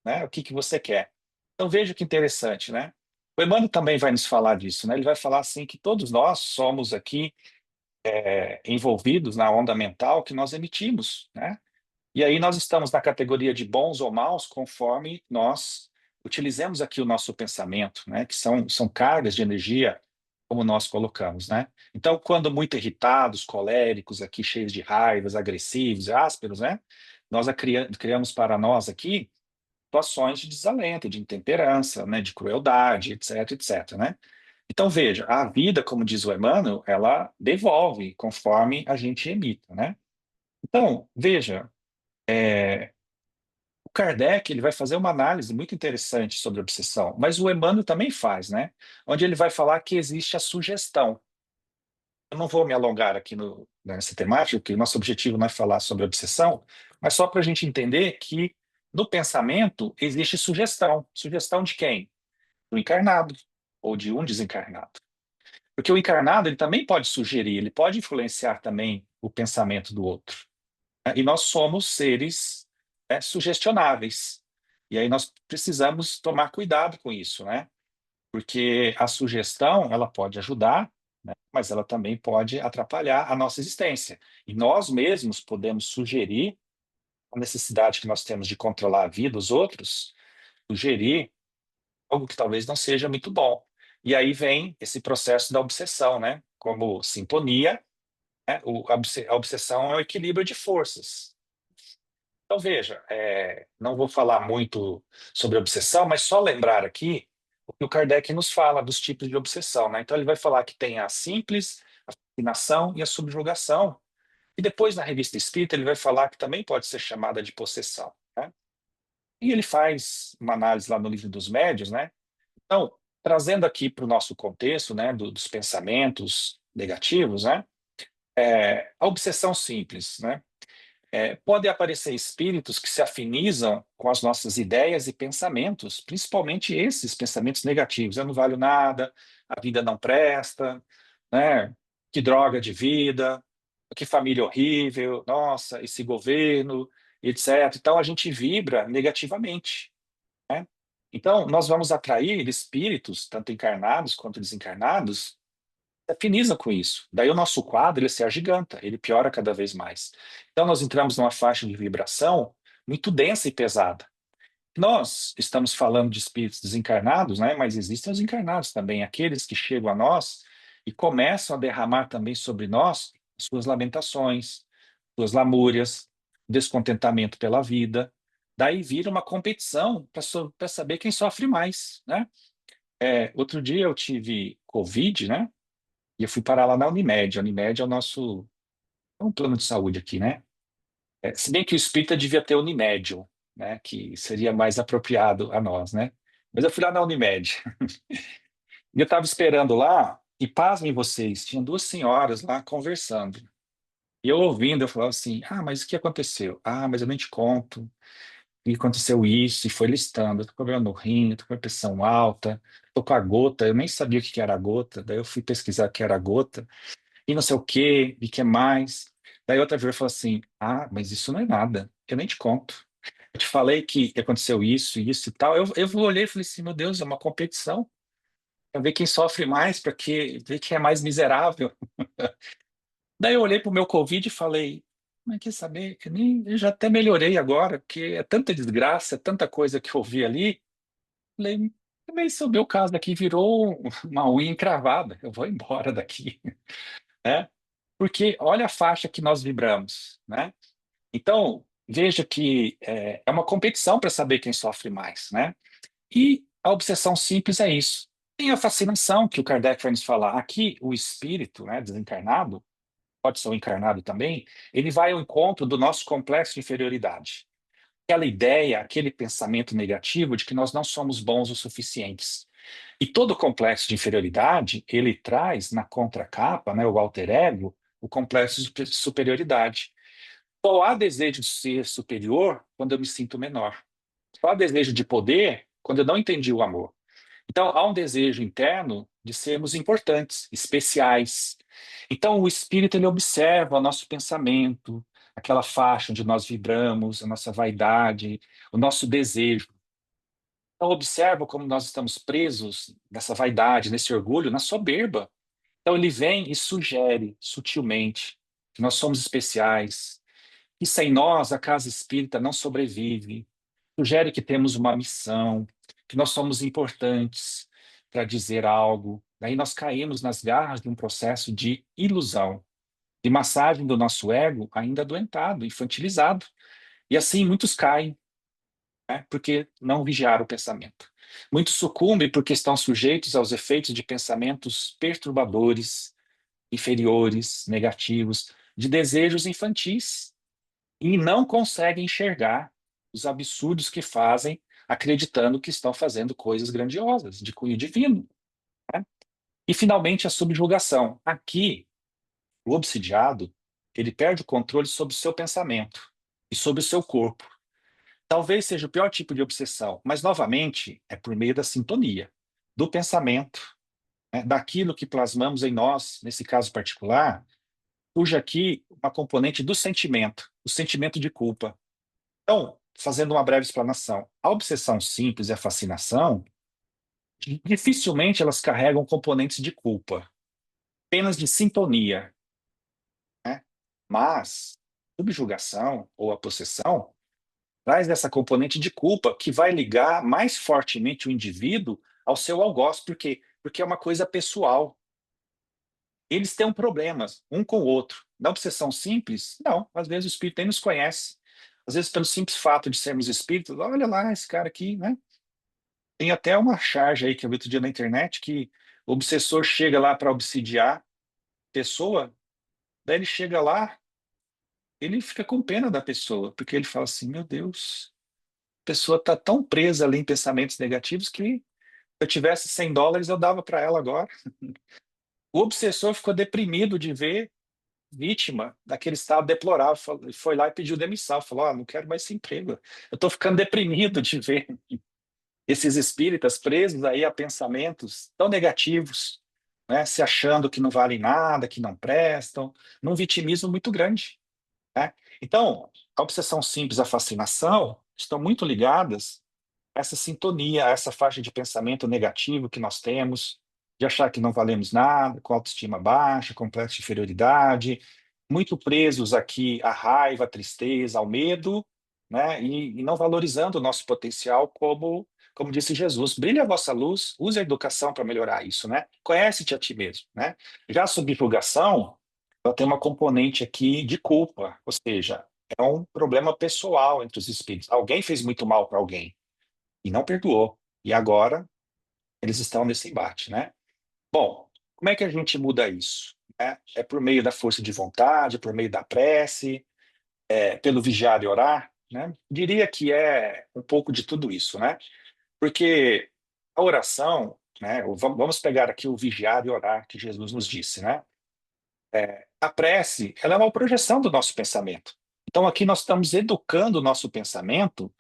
né? O que que você quer? Então veja que interessante, né? O Emmanuel também vai nos falar disso, né? Ele vai falar assim que todos nós somos aqui envolvidos na onda mental que nós emitimos, né? E aí nós estamos na categoria de bons ou maus conforme nós utilizemos aqui o nosso pensamento, né? Que são cargas de energia, como nós colocamos, né? Então, quando muito irritados, coléricos, aqui cheios de raivas, agressivos, ásperos, né? Nós criamos para nós aqui situações de desalento, de intemperança, né? De crueldade, etc, etc, né? Então, veja, a vida, como diz o Emmanuel, ela devolve conforme a gente emita, né? Então, veja, o Kardec ele vai fazer uma análise muito interessante sobre a obsessão, mas o Emmanuel também faz, né? Onde ele vai falar que existe a sugestão. Eu não vou me alongar aqui nessa temática, porque o nosso objetivo não é falar sobre obsessão, mas só para a gente entender que no pensamento existe sugestão. Sugestão de quem? Do encarnado ou de um desencarnado. Porque o encarnado ele também pode sugerir, ele pode influenciar também o pensamento do outro, né? E nós somos seres, sugestionáveis. E aí nós precisamos tomar cuidado com isso, né? Porque a sugestão, ela pode ajudar, né? Mas ela também pode atrapalhar a nossa existência. E nós mesmos podemos sugerir a necessidade que nós temos de controlar a vida dos outros, sugerir algo que talvez não seja muito bom. E aí vem esse processo da obsessão, né? Como sintonia, né? A obsessão é o equilíbrio de forças. Então, veja, não vou falar muito sobre obsessão, mas só lembrar aqui o que o Kardec nos fala dos tipos de obsessão, né? Então, ele vai falar que tem a simples, a fascinação e a subjugação. E depois, na Revista Espírita, ele vai falar que também pode ser chamada de possessão, né? E ele faz uma análise lá no Livro dos Médiuns, né? Então, trazendo aqui para o nosso contexto, né, dos pensamentos negativos, né? A obsessão simples, né? Podem aparecer espíritos que se afinizam com as nossas ideias e pensamentos, principalmente esses pensamentos negativos. Eu não valho nada, a vida não presta, né? Que droga de vida, que família horrível, nossa, esse governo, etc. Então a gente vibra negativamente, né? Então nós vamos atrair espíritos, tanto encarnados quanto desencarnados, afiniza com isso. Daí o nosso quadro ele se agiganta, ele piora cada vez mais. Então nós entramos numa faixa de vibração muito densa e pesada. Nós estamos falando de espíritos desencarnados, né? Mas existem os encarnados também, aqueles que chegam a nós e começam a derramar também sobre nós suas lamentações, suas lamúrias, descontentamento pela vida. Daí vira uma competição para saber quem sofre mais, né? Outro dia eu tive Covid, né? E eu fui parar lá na Unimed. A Unimed é o nosso um plano de saúde aqui, né? Se bem que o espírita devia ter Unimédium, né? Que seria mais apropriado a nós, né? Mas eu fui lá na Unimed. E eu estava esperando lá, e pasmem vocês, tinha duas senhoras lá conversando. E eu ouvindo, eu falava assim: ah, mas o que aconteceu? Ah, mas eu nem te conto. E aconteceu isso, e foi listando. Eu tô com problema no rim, eu tô com a pressão alta, tô com a gota, eu nem sabia o que que era a gota. Daí eu fui pesquisar o que era a gota, e não sei o quê, e que mais. Daí outra vez falou assim: ah, mas isso não é nada, eu nem te conto. Eu te falei que aconteceu isso e tal. Eu olhei e falei assim: meu Deus, é uma competição. Para ver quem sofre mais, para ver quem é mais miserável. Daí eu olhei para o meu Covid e falei: mas quer saber? Eu já até melhorei agora, porque é tanta desgraça, é tanta coisa que eu vi ali. Falei, também se o meu caso aqui virou uma unha encravada, eu vou embora daqui, né? Porque olha a faixa que nós vibramos, né? Então, veja que é uma competição para saber quem sofre mais, né? E a obsessão simples é isso. Tem a fascinação que o Kardec vai nos falar. Aqui, o espírito, né, desencarnado, pode ser o encarnado também, ele vai ao encontro do nosso complexo de inferioridade. Aquela ideia, aquele pensamento negativo de que nós não somos bons o suficientes. E todo o complexo de inferioridade, ele traz na contracapa, né, o alter ego, o complexo de superioridade. Só há desejo de ser superior quando eu me sinto menor. Só há desejo de poder quando eu não entendi o amor. Então, há um desejo interno de sermos importantes, especiais. Então, o espírito ele observa o nosso pensamento, aquela faixa onde nós vibramos, a nossa vaidade, o nosso desejo. Então, observa como nós estamos presos nessa vaidade, nesse orgulho, na soberba. Então, ele vem e sugere sutilmente que nós somos especiais, que sem nós a casa espírita não sobrevive. Sugere que temos uma missão, que nós somos importantes para dizer algo. Daí nós caímos nas garras de um processo de ilusão, de massagem do nosso ego ainda adoentado, infantilizado. E assim muitos caem, né, porque não vigiaram o pensamento. Muitos sucumbem porque estão sujeitos aos efeitos de pensamentos perturbadores, inferiores, negativos, de desejos infantis e não conseguem enxergar os absurdos que fazem, acreditando que estão fazendo coisas grandiosas, de cunho divino, né? E, finalmente, a subjugação. Aqui, o obsidiado, ele perde o controle sobre o seu pensamento e sobre o seu corpo. Talvez seja o pior tipo de obsessão, mas, novamente, é por meio da sintonia, do pensamento, né, daquilo que plasmamos em nós, nesse caso particular, surge aqui uma componente do sentimento, o sentimento de culpa. Então, fazendo uma breve explanação, a obsessão simples e a fascinação, dificilmente elas carregam componentes de culpa, apenas de sintonia, né? Mas subjugação ou a possessão traz essa componente de culpa que vai ligar mais fortemente o indivíduo ao seu algoz, por quê? Porque é uma coisa pessoal. Eles têm um problema um com o outro. Na obsessão simples, não, às vezes o espírito nem nos conhece. Às vezes, pelo simples fato de sermos espíritos, olha lá esse cara aqui, né? Tem até uma charge aí que eu vi outro dia na internet que o obsessor chega lá para obsidiar a pessoa, daí ele chega lá, ele fica com pena da pessoa, porque ele fala assim: meu Deus, a pessoa está tão presa ali em pensamentos negativos que se eu tivesse US$ 100 eu dava para ela agora. O obsessor ficou deprimido de ver vítima daquele estado deplorável, foi lá e pediu demissão, falou: não quero mais esse emprego, eu estou ficando deprimido de ver esses espíritas presos aí a pensamentos tão negativos, né, se achando que não valem nada, que não prestam, num vitimismo muito grande, né? Então, a obsessão simples, a fascinação, estão muito ligadas a essa sintonia, a essa faixa de pensamento negativo que nós temos, de achar que não valemos nada, com autoestima baixa, complexo de inferioridade, muito presos aqui à raiva, à tristeza, ao medo, né? E não valorizando o nosso potencial como disse Jesus, brilhe a vossa luz, use a educação para melhorar isso, né? Conhece-te a ti mesmo, né? Já a subjugação, ela tem uma componente aqui de culpa, ou seja, é um problema pessoal entre os espíritos. Alguém fez muito mal para alguém e não perdoou. E agora eles estão nesse embate, né? Bom, como é que a gente muda isso? É por meio da força de vontade, por meio da prece, pelo vigiar e orar, né? Diria que é um pouco de tudo isso, né? Porque A oração, né, vamos pegar aqui o vigiar e orar que Jesus nos disse, né? A prece, ela é uma projeção do nosso pensamento. Então aqui nós estamos educando o nosso pensamento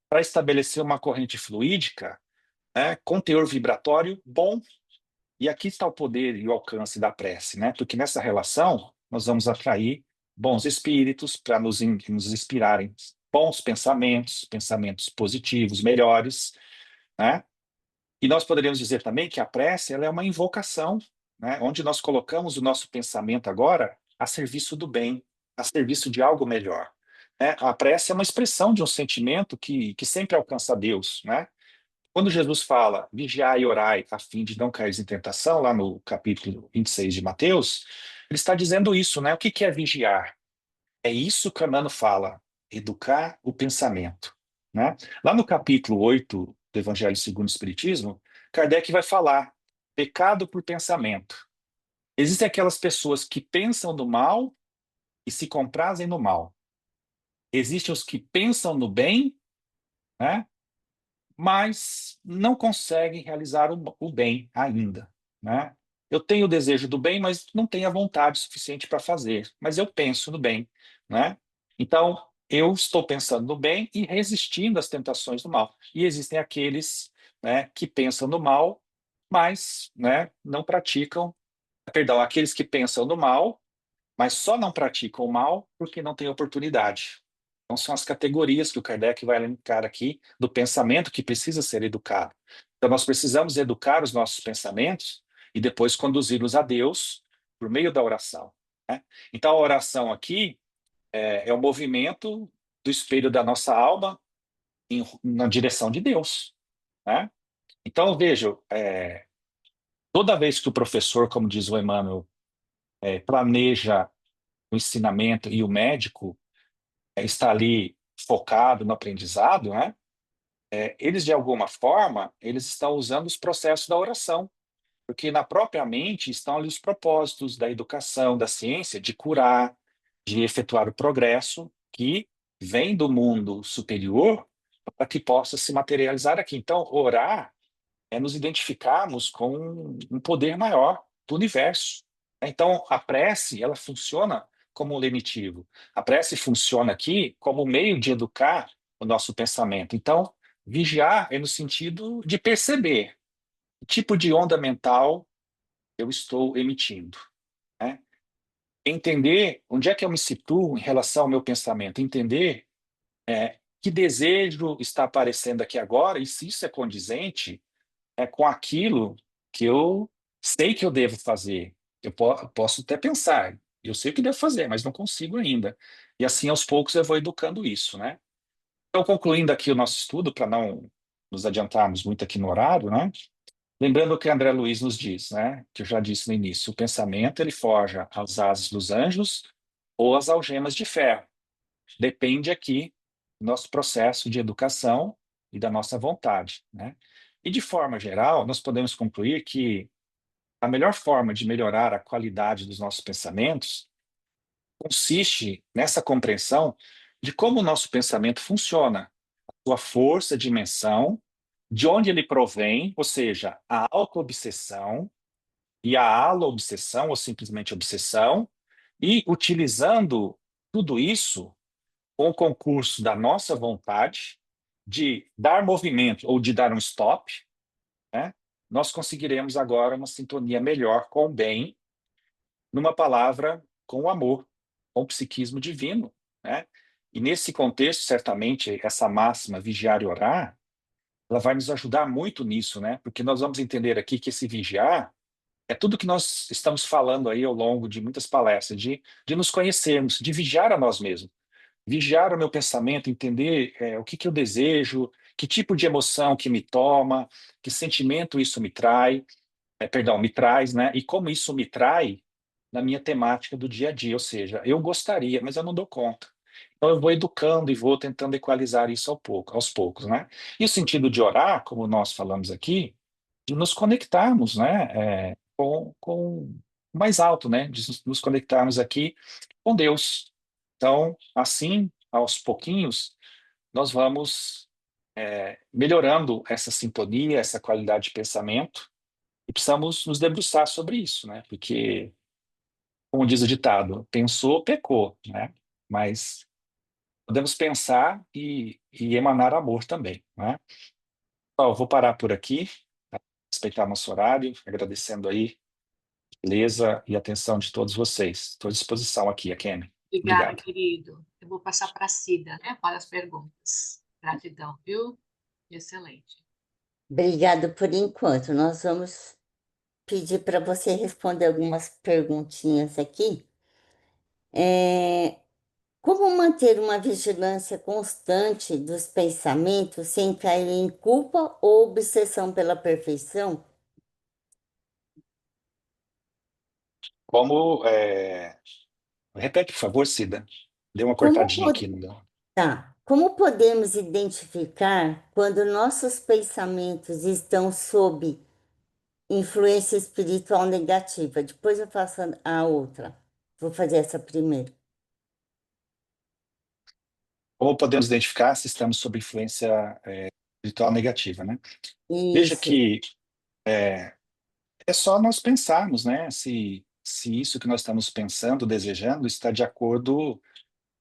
para estabelecer uma corrente fluídica, né, com teor vibratório bom. E aqui está o poder e o alcance da prece, né? Porque nessa relação nós vamos atrair bons espíritos para nos inspirarem bons pensamentos, pensamentos positivos, melhores, né? E nós poderíamos dizer também que a prece ela é uma invocação, né? Onde nós colocamos o nosso pensamento agora a serviço do bem, a serviço de algo melhor, né? A prece é uma expressão de um sentimento que sempre alcança Deus, né? Quando Jesus fala, vigiai e orai a fim de não cair em tentação, lá no capítulo 26 de Mateus, ele está dizendo isso, né? O que é vigiar? É isso que Emmanuel fala, educar o pensamento, né? Lá no capítulo 8 do Evangelho segundo o Espiritismo, Kardec vai falar, pecado por pensamento. Existem aquelas pessoas que pensam no mal e se comprazem no mal. Existem os que pensam no bem, né? Mas não conseguem realizar o bem ainda, né? Eu tenho o desejo do bem, mas não tenho a vontade suficiente para fazer, mas eu penso no bem, né? Então, eu estou pensando no bem e resistindo às tentações do mal. E existem aqueles, né, que pensam no mal, mas, né, não praticam, perdão, aqueles que pensam no mal, mas só não praticam o mal porque não têm oportunidade. Então, são as categorias que o Kardec vai elencar aqui do pensamento que precisa ser educado. Então, nós precisamos educar os nossos pensamentos e depois conduzi-los a Deus por meio da oração, né? Então, a oração aqui é o movimento do espelho da nossa alma na direção de Deus, né? Então, vejo, toda vez que o professor, como diz o Emmanuel, planeja o ensinamento e o médico está ali focado no aprendizado, né? Eles de alguma forma eles estão usando os processos da oração, porque na própria mente estão ali os propósitos da educação, da ciência, de curar, de efetuar o progresso que vem do mundo superior para que possa se materializar aqui. Então, orar é nos identificarmos com um poder maior do universo. Então, a prece, ela funciona como um lenitivo. A prece funciona aqui como meio de educar o nosso pensamento. Então, vigiar é no sentido de perceber que tipo de onda mental eu estou emitindo, né? Entender onde é que eu me situo em relação ao meu pensamento, entender que desejo está aparecendo aqui agora e se isso é condizente com aquilo que eu sei que eu devo fazer. Posso até pensar, eu sei o que devo fazer, mas não consigo ainda. E assim, aos poucos, eu vou educando isso, né? Então, concluindo aqui o nosso estudo, para não nos adiantarmos muito aqui no horário, né? Lembrando o que André Luiz nos diz, né? Que eu já disse no início, o pensamento ele forja as asas dos anjos ou as algemas de ferro. Depende aqui do nosso processo de educação e da nossa vontade, né? E de forma geral, nós podemos concluir que a melhor forma de melhorar a qualidade dos nossos pensamentos consiste nessa compreensão de como o nosso pensamento funciona, a sua força, dimensão, de onde ele provém, ou seja, a autoobsessão e a aloobsessão, ou simplesmente obsessão, e utilizando tudo isso com o concurso da nossa vontade de dar movimento ou de dar um stop, né, nós conseguiremos agora uma sintonia melhor com o bem, numa palavra, com o amor, com o psiquismo divino, né? E nesse contexto, certamente, essa máxima, vigiar e orar, ela vai nos ajudar muito nisso, né? Porque nós vamos entender aqui que esse vigiar é tudo que nós estamos falando aí ao longo de muitas palestras, de nos conhecermos, de vigiar a nós mesmos. Vigiar o meu pensamento, entender o que eu desejo, que tipo de emoção que me toma, que sentimento isso me traz, perdão, me traz, né? E como isso me trai na minha temática do dia a dia, ou seja, eu gostaria, mas eu não dou conta. Então eu vou educando e vou tentando equalizar isso aos poucos, né? E o sentido de orar, como nós falamos aqui, de nos conectarmos, né, com o mais alto, né? De nos conectarmos aqui com Deus. Então, assim, aos pouquinhos, nós vamos melhorando essa sintonia, essa qualidade de pensamento, e precisamos nos debruçar sobre isso, né? Porque, como diz o ditado, pensou, pecou, né? Mas podemos pensar e emanar amor também, né? Então, eu vou parar por aqui, respeitar nosso horário, agradecendo aí a beleza e atenção de todos vocês. Estou à disposição aqui, a Kemi. Obrigada, Obrigado. querido. Eu vou passar para a Cida, né, para as perguntas. Gratidão, viu? Excelente. Obrigado por enquanto. Nós vamos pedir para você responder algumas perguntinhas aqui. É, como manter uma vigilância constante dos pensamentos sem cair em culpa ou obsessão pela perfeição? Como, repete, por favor, Cida. Deu uma Como, cortadinha aqui po- no meu. tá. Como podemos identificar quando nossos pensamentos estão sob influência espiritual negativa? Depois eu faço a outra. Vou fazer essa primeiro. Como podemos identificar se estamos sob influência espiritual negativa, né? Veja Isso. que é só nós pensarmos, né? Se isso que nós estamos pensando, desejando, está de acordo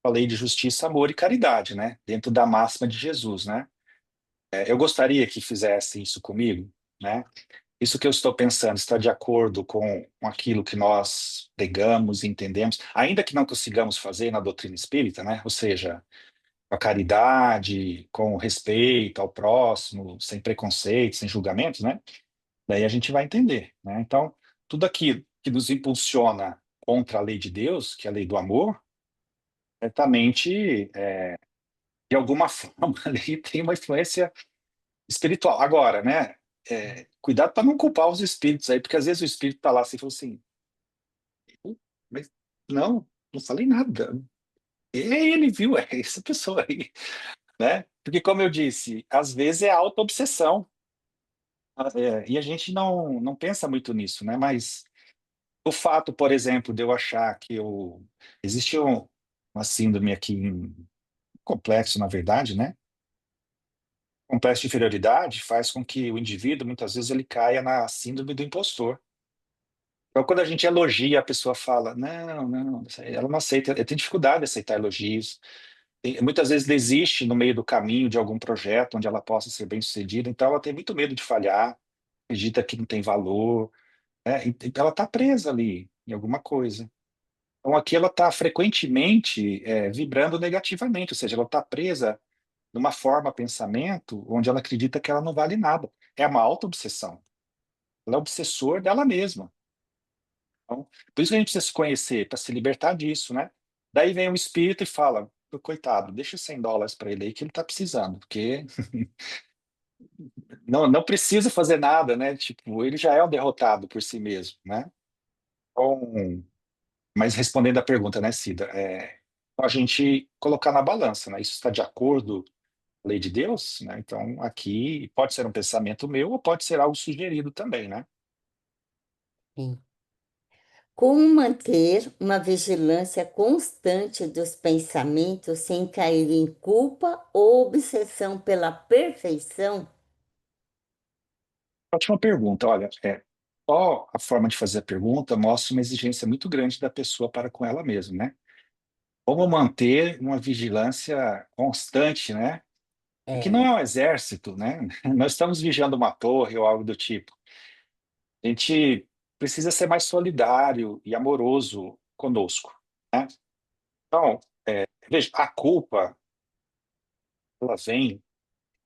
com a lei de justiça, amor e caridade, né? Dentro da máxima de Jesus, né? Eu gostaria que fizesse isso comigo, né? Isso que eu estou pensando está de acordo com aquilo que nós pregamos e entendemos, ainda que não consigamos fazer na doutrina espírita, né? Ou seja, com a caridade, com o respeito ao próximo, sem preconceito, sem julgamentos, né? Daí a gente vai entender, né? Então, tudo aquilo que nos impulsiona contra a lei de Deus, que é a lei do amor, certamente, de alguma forma, ali tem uma influência espiritual. Agora, né? Cuidado para não culpar os espíritos aí, porque às vezes o espírito está lá assim, e fala assim, mas não, não falei nada. Ele viu, é essa pessoa aí, né? Porque, como eu disse, às vezes é auto-obsessão, e a gente não pensa muito nisso, né? Mas o fato, por exemplo, de eu achar que existe uma síndrome aqui, um complexo, na verdade, né? Complexo de inferioridade faz com que o indivíduo, muitas vezes, ele caia na síndrome do impostor. Então, quando a gente elogia, a pessoa fala, não, ela não aceita, ela tem dificuldade de aceitar elogios, muitas vezes desiste no meio do caminho de algum projeto onde ela possa ser bem-sucedida, então ela tem muito medo de falhar, acredita que não tem valor, né? Então ela está presa ali em alguma coisa. Então aqui ela está frequentemente vibrando negativamente, ou seja, ela está presa numa forma pensamento onde ela acredita que ela não vale nada. É uma auto-obsessão. Ela é obsessor dela mesma. Então, por isso que a gente precisa se conhecer, para se libertar disso, né? Daí vem o espírito e fala, coitado, deixa US$ 100 para ele aí que ele está precisando, porque não precisa fazer nada, né? Tipo, ele já é um derrotado por si mesmo, né? Então, mas respondendo à pergunta, né, Cida, a gente colocar na balança, né? Isso está de acordo com a lei de Deus, né? Então, aqui pode ser um pensamento meu ou pode ser algo sugerido também, né? Sim. Como manter uma vigilância constante dos pensamentos sem cair em culpa ou obsessão pela perfeição? Ótima pergunta. Olha, só a forma de fazer a pergunta mostra uma exigência muito grande da pessoa para com ela mesma, né? Como manter uma vigilância constante, né? Porque não É, é um exército, né? Nós estamos vigiando uma torre ou algo do tipo. A gente precisa ser mais solidário e amoroso conosco, né? Então, veja, a culpa, ela vem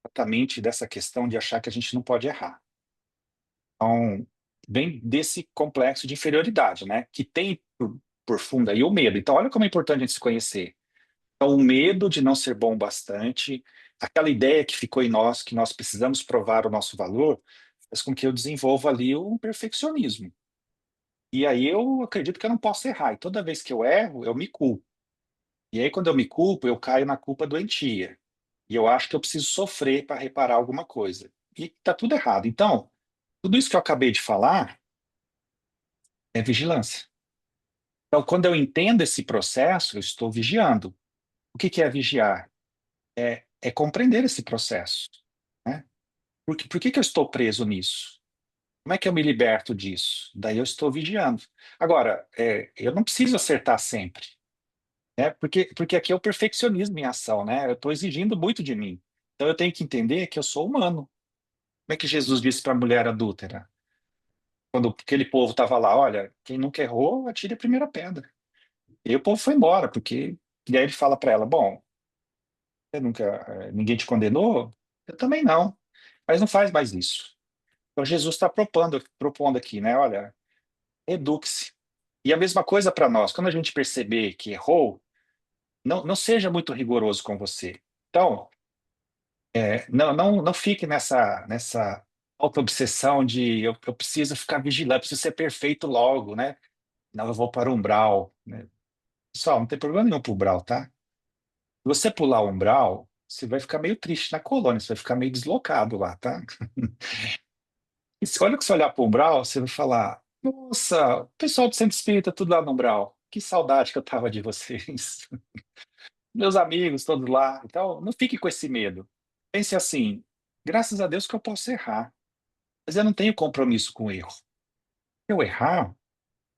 exatamente dessa questão de achar que a gente não pode errar. Então, vem desse complexo de inferioridade, né? Que tem por fundo aí o medo. Então, olha como é importante a gente se conhecer. Então, o medo de não ser bom bastante, aquela ideia que ficou em nós, que nós precisamos provar o nosso valor, faz com que eu desenvolva ali um perfeccionismo. E aí eu acredito que eu não posso errar. E toda vez que eu erro, eu me culpo. E aí, quando eu me culpo, eu caio na culpa doentia. E eu acho que eu preciso sofrer para reparar alguma coisa. E tá tudo errado. Então, tudo isso que eu acabei de falar é vigilância. Então, quando eu entendo esse processo, eu estou vigiando. O que que é vigiar? É compreender esse processo. né? Por que que eu estou preso nisso? Como é que eu me liberto disso? Daí eu estou vigiando. Agora, eu não preciso acertar sempre, né? Porque aqui é o perfeccionismo em ação, né? Eu estou exigindo muito de mim. Então eu tenho que entender que eu sou humano. Como é que Jesus disse para a mulher adúltera? Quando aquele povo estava lá, olha, quem nunca errou, atire a primeira pedra. E o povo foi embora, porque. E aí ele fala para ela: bom, você nunca, ninguém te condenou? Eu também não. Mas não faz mais isso. Então Jesus está propondo aqui, né? Olha, eduque-se. E a mesma coisa para nós. Quando a gente perceber que errou, não seja muito rigoroso com você. Então, não fique nessa auto-obsessão de eu preciso ficar vigilante, preciso ser perfeito logo, né? Não, eu vou para o umbral, né? Pessoal, não tem problema nenhum para o umbral, tá? Se você pular o umbral, você vai ficar meio triste na colônia, você vai ficar meio deslocado lá, tá? E olha que você olhar para o umbral, você vai falar: nossa, o pessoal do Centro Espírita, tudo lá no umbral. Que saudade que eu tava de vocês. Meus amigos, todos lá. Então, não fique com esse medo. Pense assim: graças a Deus que eu posso errar, mas eu não tenho compromisso com o erro. Se eu errar,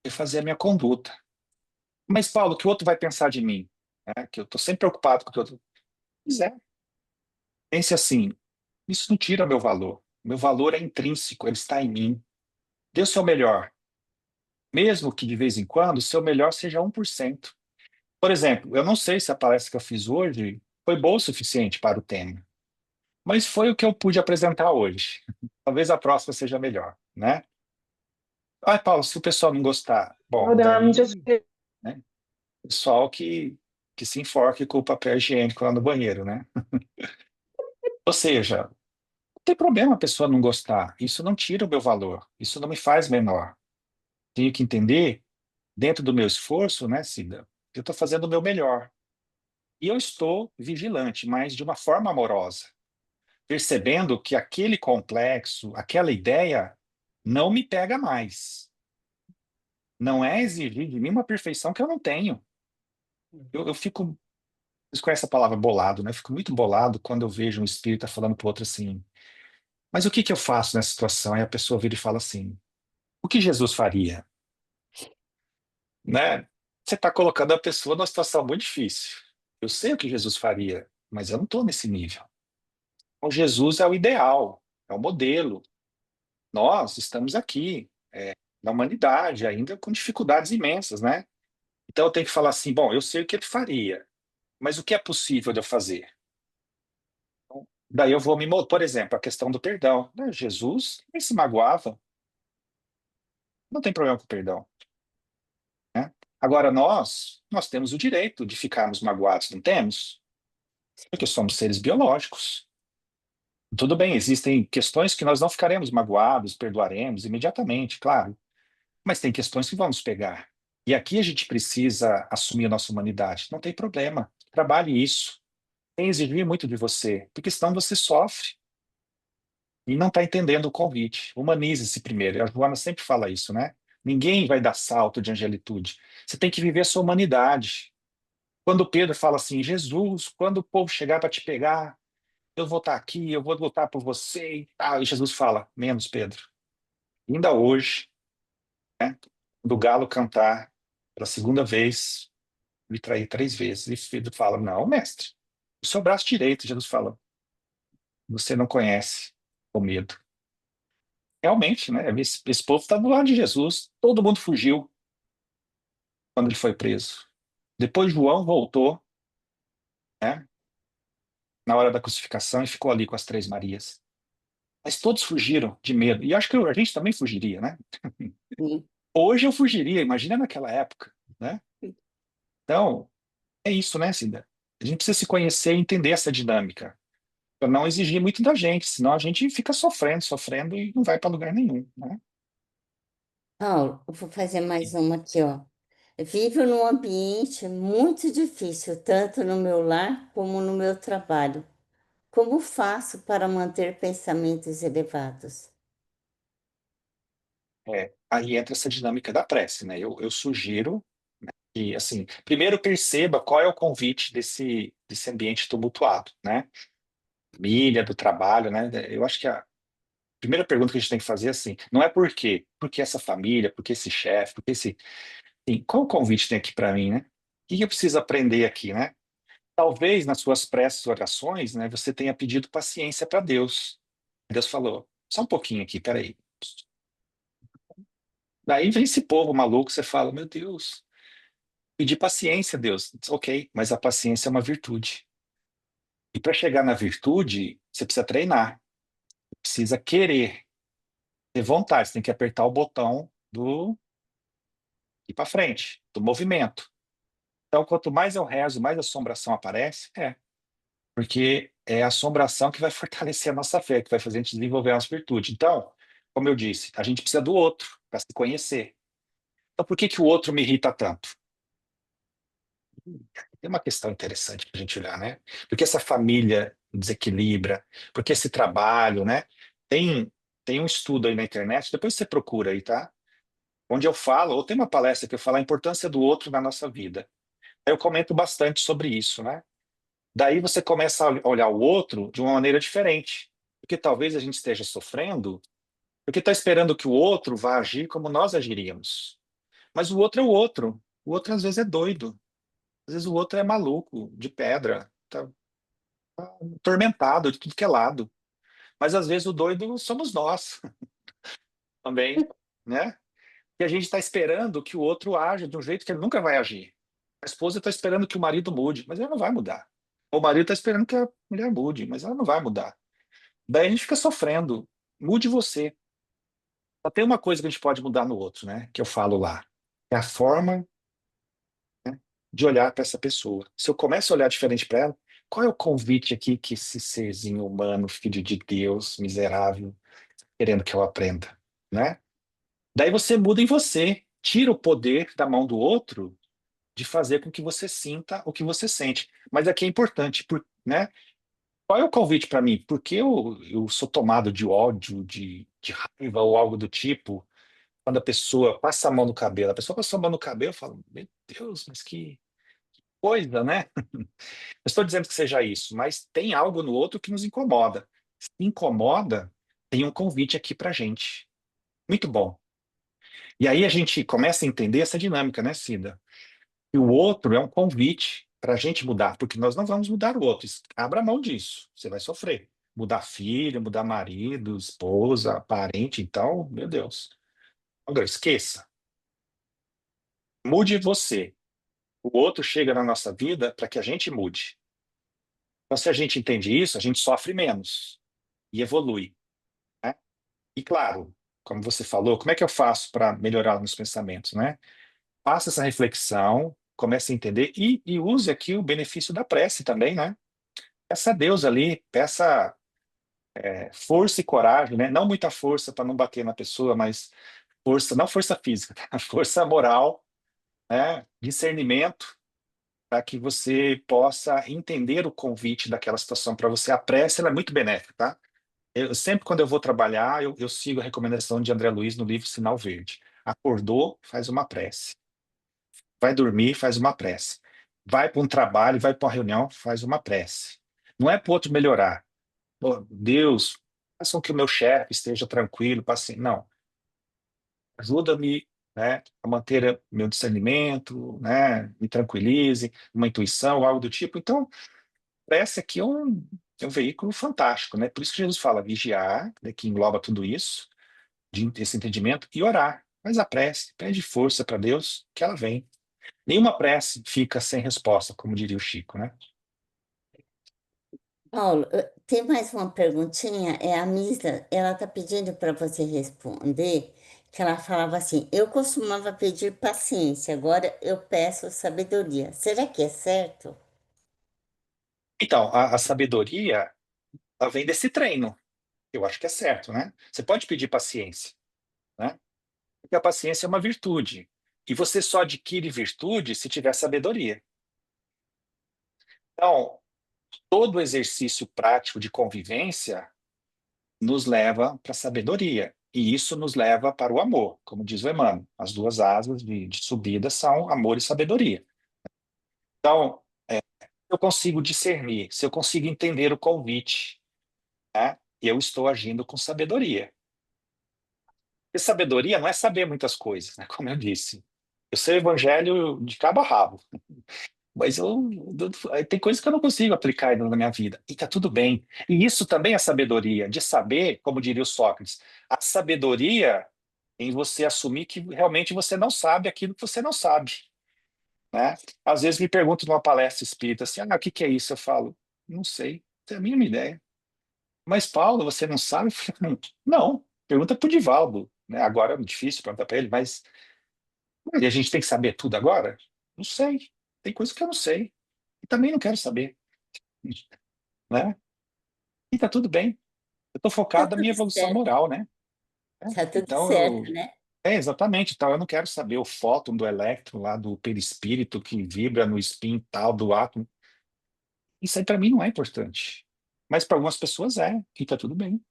eu fazer a minha conduta. Mas, Paulo, o que o outro vai pensar de mim? Que eu estou sempre preocupado com o que o outro. Pois é. Pense assim: isso não tira meu valor. Meu valor é intrínseco, ele está em mim. Dê o seu melhor. Mesmo que de vez em quando o seu melhor seja 1%. Por exemplo, eu não sei se a palestra que eu fiz hoje foi boa o suficiente para o tema, mas foi o que eu pude apresentar hoje. Talvez a próxima seja melhor, né? Ah, Paulo, se o pessoal não gostar, bom, I'm just daí, né, pessoal que se enforque com o papel higiênico lá no banheiro, né? Ou seja, não tem problema a pessoa não gostar, isso não tira o meu valor, isso não me faz menor. Tenho que entender, dentro do meu esforço, né, Cida, eu estou fazendo o meu melhor. E eu estou vigilante, mas de uma forma amorosa, percebendo que aquele complexo, aquela ideia, não me pega mais. Não é exigir de mim uma perfeição que eu não tenho. Eu fico, vocês conhecem a palavra bolado, né? Eu fico muito bolado quando eu vejo um espírita falando para o outro assim: mas o que que eu faço nessa situação? Aí a pessoa vira e fala assim: o que Jesus faria? Né? Você está colocando a pessoa numa situação muito difícil. Eu sei o que Jesus faria, mas eu não estou nesse nível. Então, Jesus é o ideal, é o modelo. Nós estamos aqui, na humanidade, ainda com dificuldades imensas, né? Então eu tenho que falar assim: bom, eu sei o que ele faria, mas o que é possível de eu fazer? Daí eu vou por exemplo, a questão do perdão. Né? Jesus, ele se magoava, não tem problema com o perdão, né? Agora nós temos o direito de ficarmos magoados, não temos? Porque somos seres biológicos. Tudo bem, existem questões que nós não ficaremos magoados, perdoaremos imediatamente, claro. Mas tem questões que vão nos pegar. E aqui a gente precisa assumir a nossa humanidade. Não tem problema. Trabalhe isso. Sem exigir muito de você, porque senão você sofre e não está entendendo o convite. Humanize-se primeiro. A Joana sempre fala isso, né? Ninguém vai dar salto de angelitude. Você tem que viver a sua humanidade. Quando Pedro fala assim: Jesus, quando o povo chegar para te pegar, eu vou estar aqui, eu vou lutar por você e tal. E Jesus fala: menos, Pedro. Ainda hoje, né, do galo cantar pela segunda vez, me trair 3 vezes. E Pedro fala: não, mestre, o seu braço direito. Jesus fala: você não conhece o medo. Realmente, né? Esse povo está do lado de Jesus. Todo mundo fugiu quando ele foi preso. Depois João voltou, né, na hora da crucificação e ficou ali com as 3 Marias. Mas todos fugiram de medo. E acho que a gente também fugiria, né? Sim. Hoje eu fugiria, imagina naquela época, né? Então, é isso, né, Cida? A gente precisa se conhecer e entender essa dinâmica, para não exigir muito da gente, senão a gente fica sofrendo, sofrendo e não vai para lugar nenhum, né? Paulo, eu vou fazer mais uma aqui, ó. Vivo num ambiente muito difícil, tanto no meu lar como no meu trabalho. Como faço para manter pensamentos elevados? Aí entra essa dinâmica da prece, né? Eu sugiro que, assim, primeiro perceba qual é o convite desse ambiente tumultuado, né? família, do trabalho, né? Eu acho que a primeira pergunta que a gente tem que fazer é assim, não é por quê, por que essa família, por que esse chefe, por que esse... Assim, qual o convite tem aqui para mim, né? O que eu preciso aprender aqui, né? Talvez nas suas preces e orações, né, você tenha pedido paciência para Deus. Deus falou, só um pouquinho aqui, peraí. Daí vem esse povo maluco, você fala, meu Deus, pedi paciência, Deus. Ok, mas a paciência é uma virtude. E para chegar na virtude, você precisa treinar, precisa querer, ter vontade, você tem que apertar o botão do ir para frente, do movimento. Então, quanto mais eu rezo, mais assombração aparece, porque é a assombração que vai fortalecer a nossa fé, que vai fazer a gente desenvolver as virtudes. Então, como eu disse, a gente precisa do outro para se conhecer. Então, por que que o outro me irrita tanto? Tem uma questão interessante para a gente olhar, né? Porque essa família desequilibra, porque esse trabalho, né? Tem, tem um estudo aí na internet, depois você procura aí, tá? Onde eu falo, ou tem uma palestra que eu falo a importância do outro na nossa vida. Eu comento bastante sobre isso, né? Daí você começa a olhar o outro de uma maneira diferente. Porque talvez a gente esteja sofrendo, porque está esperando que o outro vá agir como nós agiríamos. Mas o outro é o outro. O outro às vezes é doido. Às vezes o outro é maluco, de pedra, tá atormentado de tudo que é lado. Mas às vezes o doido somos nós também, né? E a gente está esperando que o outro aja de um jeito que ele nunca vai agir. A esposa está esperando que o marido mude, mas ele não vai mudar. O marido está esperando que a mulher mude, mas ela não vai mudar. Daí a gente fica sofrendo. Mude você. Só tem uma coisa que a gente pode mudar no outro, né? Que eu falo lá. É a forma, né, de olhar para essa pessoa. Se eu começo a olhar diferente para ela, qual é o convite aqui que esse serzinho humano, filho de Deus, miserável, querendo que eu aprenda, né? Daí você muda em você, tira o poder da mão do outro de fazer com que você sinta o que você sente. Mas aqui é importante, né? Qual é o convite para mim? Porque eu sou tomado de ódio, de raiva ou algo do tipo, quando a pessoa passa a mão no cabelo. A pessoa passa a mão no cabelo, eu falo, meu Deus, mas que coisa, né? Não estou dizendo que seja isso, mas tem algo no outro que nos incomoda. Se incomoda, tem um convite aqui para gente. Muito bom. E aí a gente começa a entender essa dinâmica, né, Cida? E o outro é um convite para a gente mudar, porque nós não vamos mudar o outro. Abra mão disso, você vai sofrer. Mudar filho, mudar marido, esposa, parente, então, meu Deus. Agora, esqueça. Mude você. O outro chega na nossa vida para que a gente mude. Então, se a gente entende isso, a gente sofre menos e evolui, né? E claro, como você falou, como é que eu faço para melhorar os meus pensamentos, né? Faça essa reflexão, comece a entender e use aqui o benefício da prece também, né? Peça a Deus ali, peça força e coragem, né? Não muita força para não bater na pessoa, mas força, não força física, tá? Força moral, né? Discernimento, para que você possa entender o convite daquela situação para você. A prece, ela é muito benéfica, tá? Eu, sempre quando eu vou trabalhar, eu sigo a recomendação de André Luiz no livro Sinal Verde. Acordou, faz uma prece. Vai dormir, faz uma prece. Vai para um trabalho, vai para uma reunião, faz uma prece. Não é para o outro melhorar. Pô, Deus, faça com que o meu chefe esteja tranquilo, paciente. Não, ajuda-me, né, a manter meu discernimento, né, me tranquilize, uma intuição, algo do tipo. Então, prece aqui é um veículo fantástico, né? Por isso que Jesus fala vigiar, né, que engloba tudo isso, esse entendimento, e orar. Faz a prece, pede força para Deus, que ela vem. Nenhuma prece fica sem resposta, como diria o Chico, né? Paulo, tem mais uma perguntinha. É a Misa, ela está pedindo para você responder, que ela falava assim: eu costumava pedir paciência, agora eu peço sabedoria. Será que é certo? Então, a sabedoria, ela vem desse treino. Eu acho que é certo, né? Você pode pedir paciência, né? Porque a paciência é uma virtude. E você só adquire virtude se tiver sabedoria. Então, todo exercício prático de convivência nos leva para a sabedoria. E isso nos leva para o amor, como diz o Emmanuel. As duas asas de subida são amor e sabedoria. Então, eu consigo discernir, se eu consigo entender o convite, né? E eu estou agindo com sabedoria. E sabedoria não é saber muitas coisas, né? Como eu disse. Eu sei o evangelho de cabo a rabo, mas tem coisas que eu não consigo aplicar ainda na minha vida. E tá tudo bem. E isso também é sabedoria, de saber, como diria o Sócrates, a sabedoria em você assumir que realmente você não sabe aquilo que você não sabe, né? Às vezes me perguntam numa palestra espírita assim, o que que é isso? Eu falo, não sei, não tenho a mínima ideia. Mas, Paulo, você não sabe? Eu falei, não, pergunta para o Divaldo, né? Agora é difícil perguntar para ele, mas e a gente tem que saber tudo agora? Não sei. Tem coisas que eu não sei. E também não quero saber, né? E tá tudo bem. Eu estou Tá focado na minha tudo evolução certo, moral, né? tá tudo Então, certo, né? exatamente. Então, eu não quero saber o fóton do elétron lá do perispírito que vibra no spin tal do átomo. Isso aí para mim não é importante. Mas para algumas pessoas é, e tá tudo bem.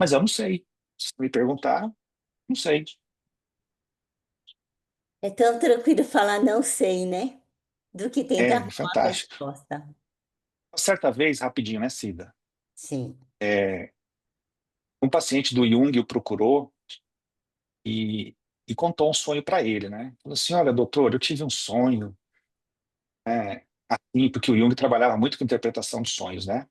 Mas eu não sei. Se me perguntar, não sei. É tão tranquilo falar não sei, né? Do que tentar É arrumar a fantástico. resposta. Uma certa vez, rapidinho, né, Cida? Sim. Um paciente do Jung o procurou e, e contou um sonho para ele, né? Falou assim: Olha, doutor, eu tive um sonho, assim, porque o Jung trabalhava muito com interpretação de sonhos, né?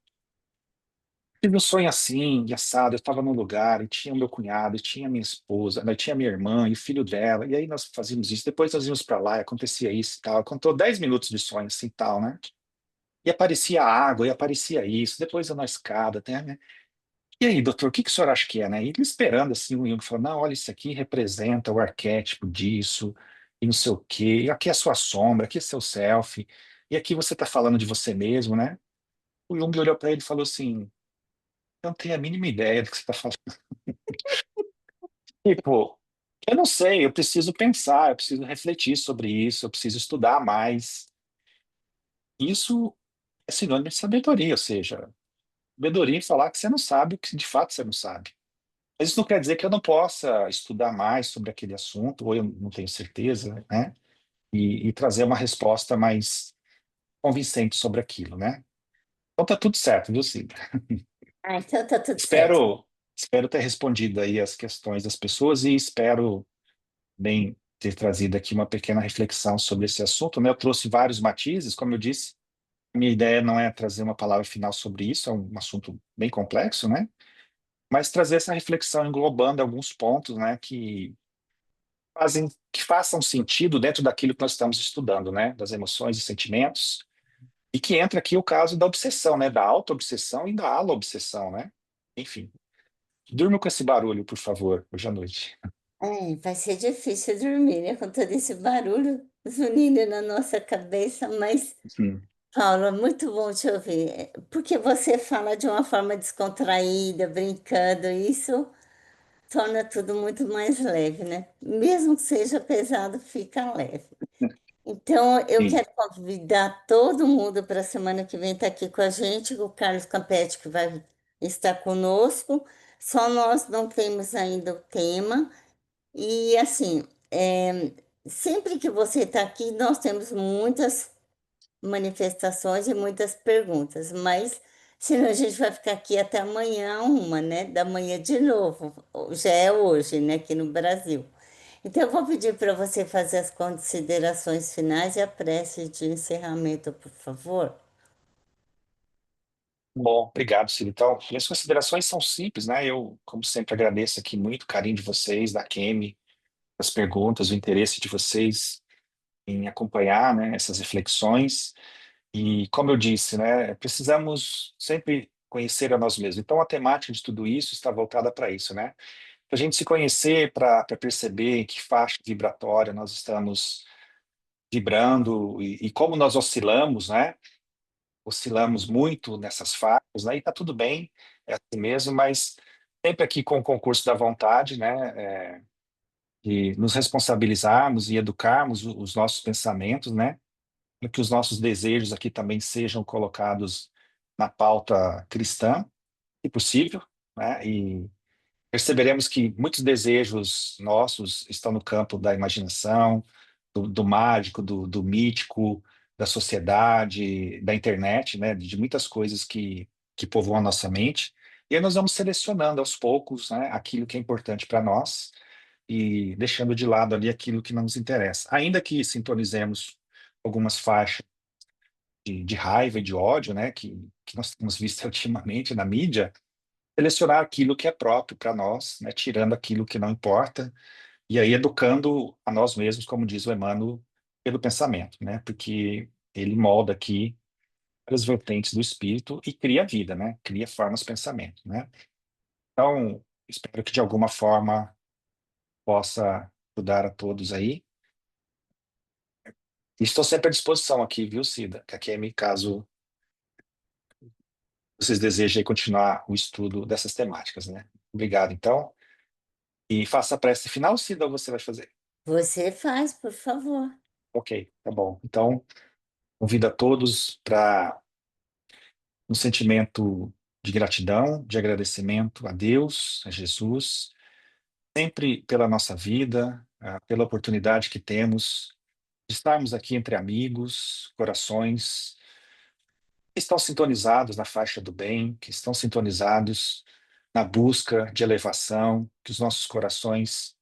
Tive um sonho assim, e assado. Eu estava num lugar e tinha o meu cunhado, e tinha minha esposa, né, tinha minha irmã e o filho dela, e aí nós fazíamos isso. Depois nós íamos para lá e acontecia isso e tal. Contou 10 minutos de sonho assim e tal, né? E aparecia água, e aparecia isso. Depois na escada, né? E aí, doutor, o que que o senhor acha que é, né? E ele esperando assim, o Jung falou, não, olha, isso aqui representa o arquétipo disso, e não sei o quê, e aqui é a sua sombra, aqui é seu self, e aqui você está falando de você mesmo, né? O Jung olhou para ele e falou assim, eu não tenho a mínima ideia do que você está falando. Tipo, eu não sei, eu preciso pensar, eu preciso refletir sobre isso, eu preciso estudar mais. Isso é sinônimo de sabedoria, ou seja, sabedoria em falar que você não sabe o que de fato você não sabe. Mas isso não quer dizer que eu não possa estudar mais sobre aquele assunto, ou eu não tenho certeza, né? E trazer uma resposta mais convincente sobre aquilo, né? Então tá tudo certo, viu, Cida? Ah, então tá tudo certo. Espero ter respondido aí as questões das pessoas e espero bem ter trazido aqui uma pequena reflexão sobre esse assunto, né? Eu trouxe vários matizes, como eu disse, minha ideia não é trazer uma palavra final sobre isso, é um assunto bem complexo, né? Mas trazer essa reflexão englobando alguns pontos, né, que façam sentido dentro daquilo que nós estamos estudando, né, das emoções e sentimentos, e que entra aqui o caso da obsessão, né, da auto-obsessão e da alo-obsessão, né? Enfim, durma com esse barulho, por favor, hoje à noite. É, vai ser difícil dormir, né? Com todo esse barulho zunindo na nossa cabeça, mas, Hum, Paulo, é muito bom te ouvir, porque você fala de uma forma descontraída, brincando, e isso torna tudo muito mais leve, né? Mesmo que seja pesado, fica leve. Então, eu sim. quero convidar todo mundo para a semana que vem estar aqui com a gente, o Carlos Campetti que vai estar conosco. Só nós não temos ainda o tema. E assim, sempre que você está aqui, nós temos muitas manifestações e muitas perguntas, mas senão a gente vai ficar aqui até amanhã, uma, né? Da manhã de novo. Já é hoje, né? Aqui no Brasil. Então, eu vou pedir para você fazer as considerações finais e a prece de encerramento, por favor. Bom, obrigado, Ciro. Então, minhas considerações são simples, né? Eu, como sempre, agradeço aqui muito o carinho de vocês, da Kemi, as perguntas, o interesse de vocês em acompanhar, né, essas reflexões. E, como eu disse, né, precisamos sempre conhecer a nós mesmos. Então, a temática de tudo isso está voltada para isso, né? Para a gente se conhecer, para perceber em que faixa vibratória nós estamos vibrando e como nós oscilamos, né? Oscilamos muito nessas faixas, né? E está tudo bem, é assim mesmo, mas sempre aqui com o concurso da vontade, né? De nos responsabilizarmos e educarmos os nossos pensamentos, né? Para que os nossos desejos aqui também sejam colocados na pauta cristã, se possível, né? E perceberemos que muitos desejos nossos estão no campo da imaginação, do mágico, do mítico, da sociedade, da internet, né? De muitas coisas que povoam a nossa mente. E aí nós vamos selecionando aos poucos, né, aquilo que é importante para nós e deixando de lado ali aquilo que não nos interessa. Ainda que sintonizemos algumas faixas de raiva e de ódio, né, que nós temos visto ultimamente na mídia, selecionar aquilo que é próprio para nós, né, tirando aquilo que não importa, e aí educando a nós mesmos, como diz o Emmanuel, pelo pensamento, né, porque ele molda aqui as vertentes do espírito e cria vida, né, cria formas de pensamento, né. Então, espero que de alguma forma possa ajudar a todos aí. E estou sempre à disposição aqui, viu, Cida? Que aqui é caso vocês desejem continuar o estudo dessas temáticas, né? Obrigado, então. E faça a prece final, Cida, ou você vai fazer? Você faz, por favor. Ok, tá bom. Então, convido a todos para um sentimento de gratidão, de agradecimento a Deus, a Jesus, sempre pela nossa vida, pela oportunidade que temos de estarmos aqui entre amigos, corações que estão sintonizados na faixa do bem, que estão sintonizados na busca de elevação, que os nossos corações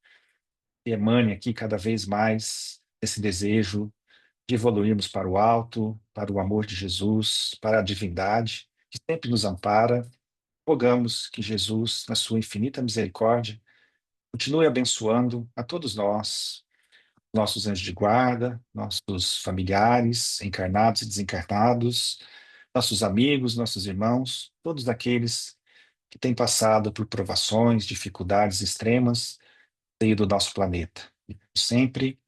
emanem aqui cada vez mais esse desejo de evoluirmos para o alto, para o amor de Jesus, para a divindade, que sempre nos ampara. Rogamos que Jesus, na sua infinita misericórdia, continue abençoando a todos nós, nossos anjos de guarda, nossos familiares, encarnados e desencarnados, nossos amigos, nossos irmãos, todos aqueles que têm passado por provações, dificuldades extremas no do nosso planeta. E sempre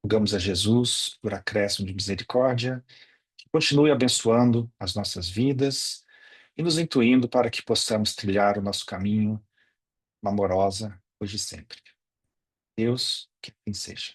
rogamos a Jesus por acréscimo de misericórdia, que continue abençoando as nossas vidas e nos intuindo para que possamos trilhar o nosso caminho, uma amorosa, hoje e sempre. Deus, que assim seja.